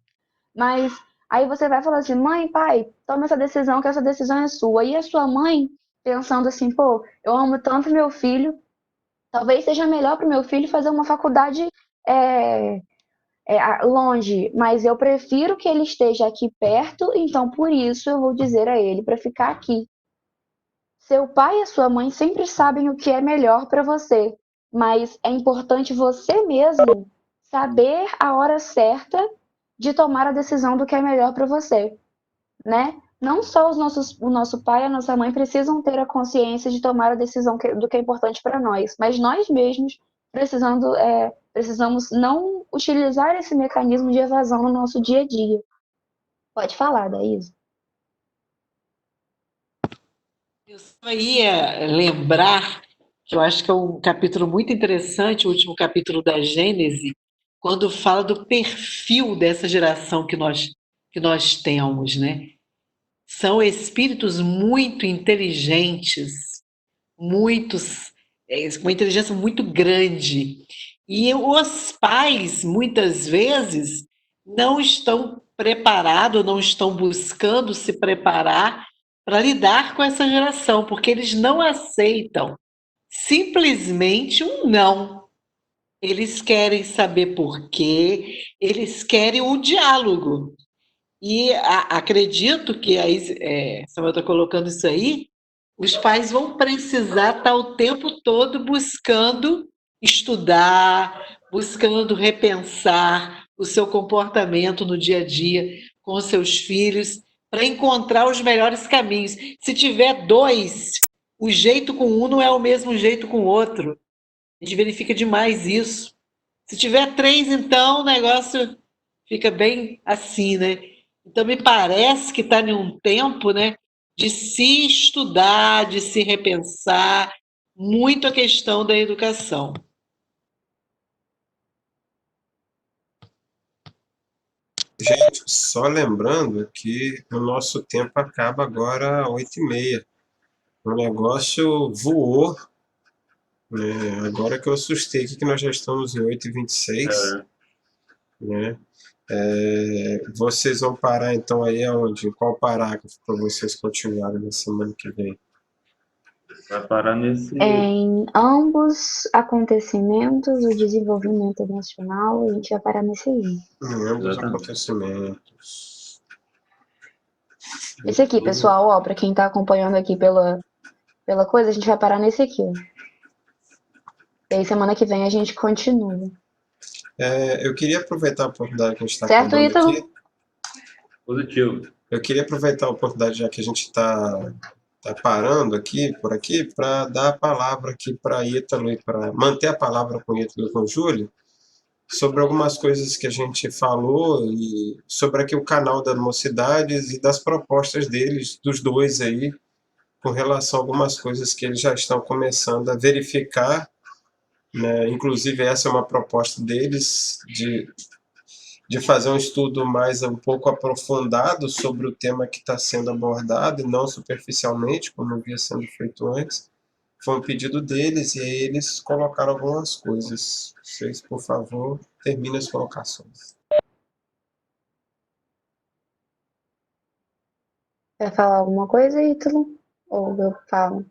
S2: Mas aí você vai falar assim: mãe, pai, toma essa decisão, que essa decisão é sua. E a sua mãe pensando assim: pô, eu amo tanto meu filho, talvez seja melhor para o meu filho fazer uma faculdade é, longe, mas eu prefiro que ele esteja aqui perto, então por isso eu vou dizer a ele para ficar aqui. Seu pai e a sua mãe sempre sabem o que é melhor para você, mas é importante você mesmo saber a hora certa de tomar a decisão do que é melhor para você, né? Não só o nosso pai e a nossa mãe precisam ter a consciência de tomar a decisão do que é importante para nós, mas nós mesmos precisamos não utilizar esse mecanismo de evasão no nosso dia a dia. Pode falar, Daísa.
S8: Eu só ia lembrar que eu acho que é um capítulo muito interessante, o último capítulo da Gênese, quando fala do perfil dessa geração que nós temos, né? São espíritos muito inteligentes, muitos, com uma inteligência muito grande. E os pais, muitas vezes, não estão preparados, não estão buscando se preparar para lidar com essa geração, porque eles não aceitam simplesmente um não. Eles querem saber por quê, eles querem o diálogo. E acredito que aí, Samuel está colocando isso aí, os pais vão precisar estar o tempo todo buscando estudar, buscando repensar o seu comportamento no dia a dia com os seus filhos, para encontrar os melhores caminhos. Se tiver dois, o jeito com um não é o mesmo jeito com o outro. A gente verifica demais isso. Se tiver três, então o negócio fica bem assim, né? Então me parece que está em um tempo, né, de se estudar, de se repensar muito a questão da educação.
S9: Gente, só lembrando que o nosso tempo acaba agora às 8h30. O negócio voou, né? Agora que eu assustei aqui que nós já estamos em 8h26, né? Vocês vão parar então aí aonde? Em qual parágrafo para vocês continuarem na semana que vem?
S3: Vai parar nesse.
S2: Em ambos acontecimentos, o desenvolvimento nacional, a gente vai parar nesse aí.
S9: Em ambos
S3: Exatamente.
S9: acontecimentos.
S2: Esse aqui, pessoal, ó, para quem está acompanhando aqui pela coisa, a gente vai parar nesse aqui, ó. E aí semana que vem a gente continua.
S9: Eu queria aproveitar a oportunidade que a gente está
S2: Certo,
S9: falando
S2: Ítalo?
S9: aqui.
S3: Positivo.
S9: Eu queria aproveitar a oportunidade, já que a gente está parando aqui, por aqui, para dar a palavra aqui para Ítalo e para manter a palavra com Ítalo e com o Júlio, sobre algumas coisas que a gente falou e sobre aqui o canal da Mocidades e das propostas deles, dos dois aí, com relação a algumas coisas que eles já estão começando a verificar, né? Inclusive essa é uma proposta deles de fazer um estudo mais um pouco aprofundado sobre o tema que está sendo abordado, e não superficialmente, como havia sendo feito antes. Foi um pedido deles e aí eles colocaram algumas coisas. Vocês, por favor, terminem as colocações.
S2: Quer falar alguma coisa, Ítalo? Ou eu falo?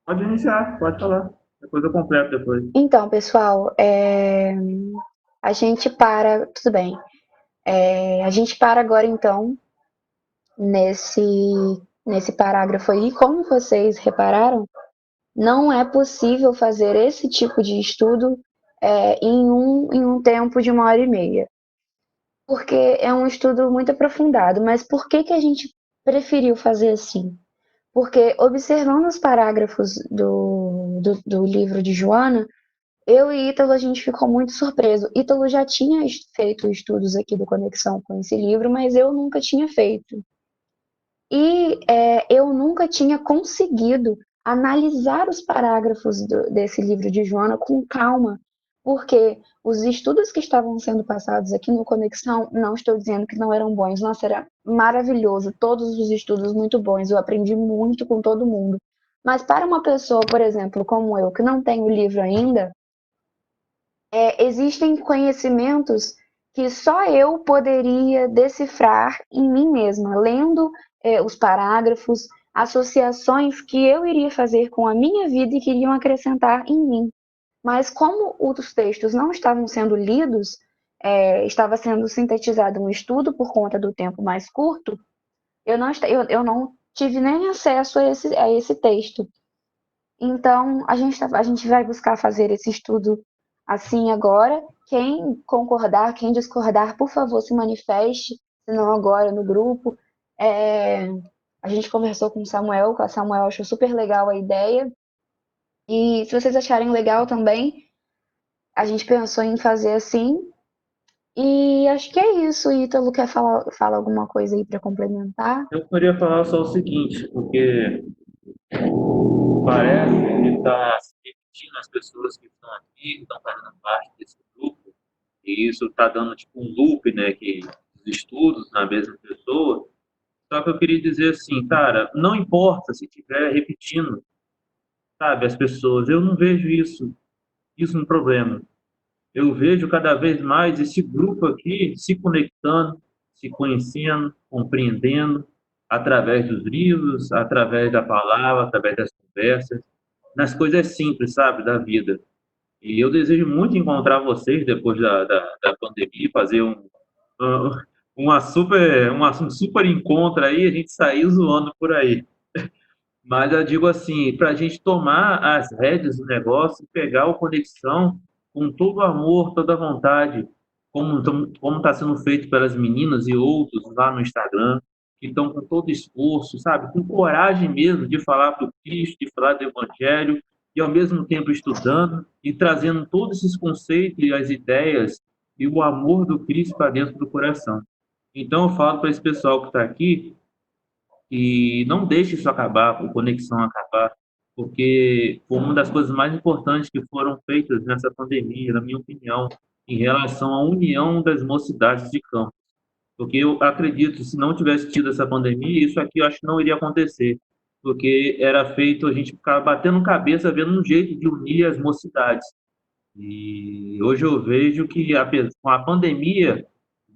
S3: Pode iniciar, pode falar. Depois eu completo depois.
S2: Então, pessoal, a gente para. Tudo bem. A gente para agora, então, nesse parágrafo aí. Como vocês repararam, não é possível fazer esse tipo de estudo em um tempo de 1h30. Porque é um estudo muito aprofundado. Mas por que a gente preferiu fazer assim? Porque observando os parágrafos do livro de Joana, eu e Ítalo, a gente ficou muito surpreso. Ítalo já tinha feito estudos aqui do Conexão com esse livro, mas eu nunca tinha feito. E eu nunca tinha conseguido analisar os parágrafos desse livro de Joana com calma, porque os estudos que estavam sendo passados aqui no Conexão, não estou dizendo que não eram bons, nossa, era maravilhoso, todos os estudos muito bons, eu aprendi muito com todo mundo. Mas para uma pessoa, por exemplo, como eu, que não tem o livro ainda, existem conhecimentos que só eu poderia decifrar em mim mesma, lendo os parágrafos, associações que eu iria fazer com a minha vida e que iriam acrescentar em mim. Mas como os textos não estavam sendo lidos, estava sendo sintetizado um estudo por conta do tempo mais curto, eu não tive nem acesso a esse texto. Então, a gente vai buscar fazer esse estudo assim agora. Quem concordar, quem discordar, por favor, se manifeste, se não agora no grupo. A gente conversou com o Samuel achou super legal a ideia. E se vocês acharem legal também, a gente pensou em fazer assim. E acho que é isso. Ítalo, quer falar alguma coisa aí para complementar?
S3: Eu poderia falar só o seguinte, porque parece que está se repetindo as pessoas que estão aqui, que estão fazendo parte desse grupo, e isso está dando tipo um loop, né, que os estudos na mesma pessoa. Só que eu queria dizer assim, cara, não importa se estiver repetindo, sabe, as pessoas, eu não vejo isso um problema. Eu vejo cada vez mais esse grupo aqui se conectando, se conhecendo, compreendendo, através dos livros, através da palavra, através das conversas, nas coisas simples, sabe, da vida. E eu desejo muito encontrar vocês depois da pandemia, fazer um, um super encontro aí, a gente sair zoando por aí. Mas eu digo assim, para a gente tomar as rédeas do negócio e pegar o Conexão com todo o amor, toda a vontade, como está sendo feito pelas meninas e outros lá no Instagram, que estão com todo esforço, sabe? Com coragem mesmo de falar do Cristo, de falar do Evangelho, e ao mesmo tempo estudando e trazendo todos esses conceitos e as ideias e o amor do Cristo para dentro do coração. Então eu falo para esse pessoal que está aqui, e não deixe isso acabar, o Conexão acabar, porque foi uma das coisas mais importantes que foram feitas nessa pandemia, na minha opinião, em relação à união das mocidades de campo. Porque eu acredito, se não tivesse tido essa pandemia, isso aqui eu acho que não iria acontecer, porque era feito a gente ficar batendo cabeça, vendo um jeito de unir as mocidades. E hoje eu vejo que com a pandemia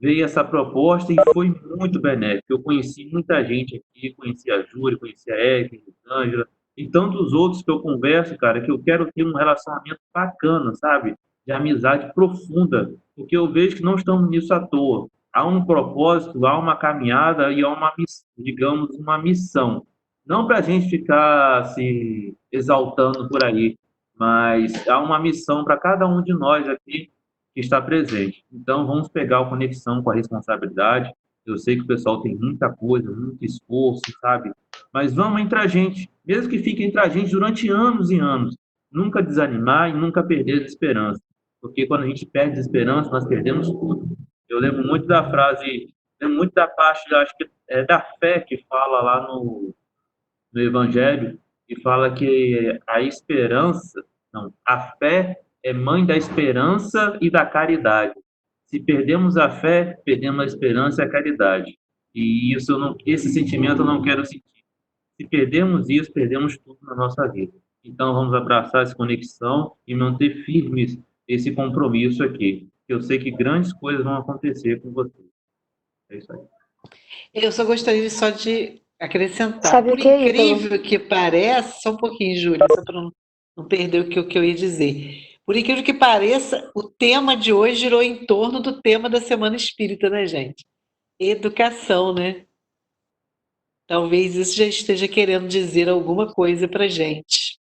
S3: veio essa proposta e foi muito benéfica. Eu conheci muita gente aqui, conheci a Júlia, conheci a Érica, a Ângela, e tantos outros que eu converso, cara, que eu quero ter um relacionamento bacana, sabe? De amizade profunda, porque eu vejo que não estamos nisso à toa. Há um propósito, há uma caminhada e há uma, digamos, uma missão. Não para a gente ficar se exaltando por aí, mas há uma missão para cada um de nós aqui que está presente. Então, vamos pegar a conexão com a responsabilidade. Eu sei que o pessoal tem muita coisa, muito esforço, sabe? Mas vamos entre a gente, mesmo que fique entre a gente durante anos e anos. Nunca desanimar e nunca perder a esperança. Porque quando a gente perde a esperança, nós perdemos tudo. Eu lembro muito da frase, lembro muito da parte, acho que é da fé que fala lá no Evangelho, que fala que a esperança, não, a fé é mãe da esperança e da caridade. Se perdemos a fé, perdemos a esperança e a caridade. E isso esse sentimento eu não quero sentir. Se perdemos isso, perdemos tudo na nossa vida. Então vamos abraçar essa conexão e manter firmes esse compromisso aqui. Eu sei que grandes coisas vão acontecer com vocês. É isso aí.
S8: Eu só gostaria só de acrescentar.
S2: Sabe o
S8: Por
S2: que, Ítalo?
S8: incrível que pareça, só um pouquinho, Júlia, só para não perder o que eu ia dizer. Por incrível que pareça, o tema de hoje girou em torno do tema da Semana Espírita, né, gente? Educação, né? Talvez isso já esteja querendo dizer alguma coisa para gente.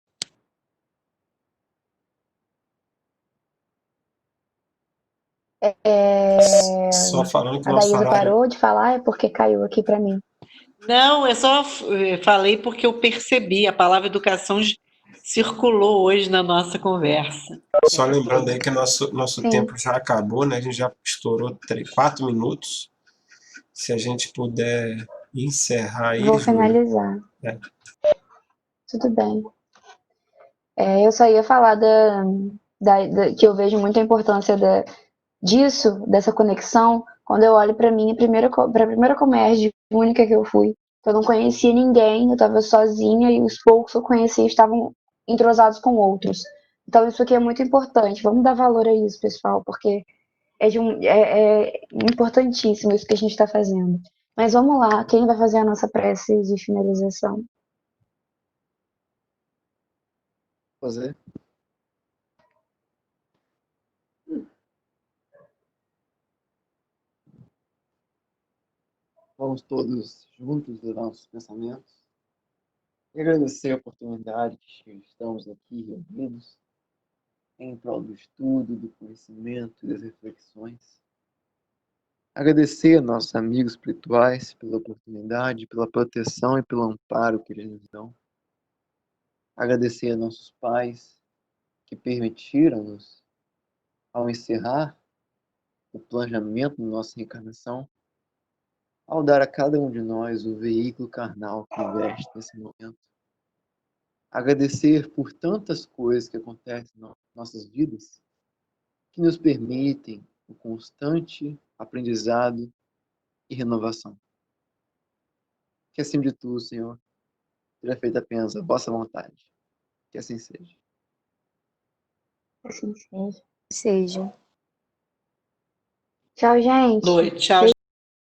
S9: Só falando que o
S2: A
S9: nosso
S2: Daísa
S9: horário.
S2: parou de falar, é porque caiu aqui para mim.
S8: Não, eu só falei porque eu percebi, a palavra educação circulou hoje na nossa conversa.
S9: Só lembrando aí que nosso
S2: Sim.
S9: tempo já acabou, né? A gente já estourou 4 minutos. Se a gente puder encerrar aí,
S2: Vou
S9: Júlia.
S2: finalizar.
S9: É.
S2: Tudo bem. Eu só ia falar que eu vejo muita importância disso, dessa conexão, quando eu olho para mim, para a primeira Comércio única que eu fui. Eu não conhecia ninguém, eu estava sozinha e os poucos que eu conhecia estavam entrosados com outros. Então isso aqui é muito importante. Vamos dar valor a isso, pessoal, porque é importantíssimo isso que a gente está fazendo. Mas vamos lá, quem vai fazer a nossa prece de finalização?
S7: Fazer. Vamos todos juntos dos nossos pensamentos e agradecer a oportunidade que estamos aqui reunidos em prol do estudo, do conhecimento e das reflexões. Agradecer a nossos amigos espirituais pela oportunidade, pela proteção e pelo amparo que eles nos dão. Agradecer a nossos pais que permitiram-nos, ao encerrar o planejamento da nossa reencarnação, ao dar a cada um de nós o veículo carnal que veste nesse momento. Agradecer por tantas coisas que acontecem nas nossas vidas, que nos permitem o constante aprendizado e renovação. Que acima de tudo, Senhor, seja feita apenas a vossa vontade. Que assim seja.
S2: Assim seja. Tchau, gente.
S8: Boa noite, tchau.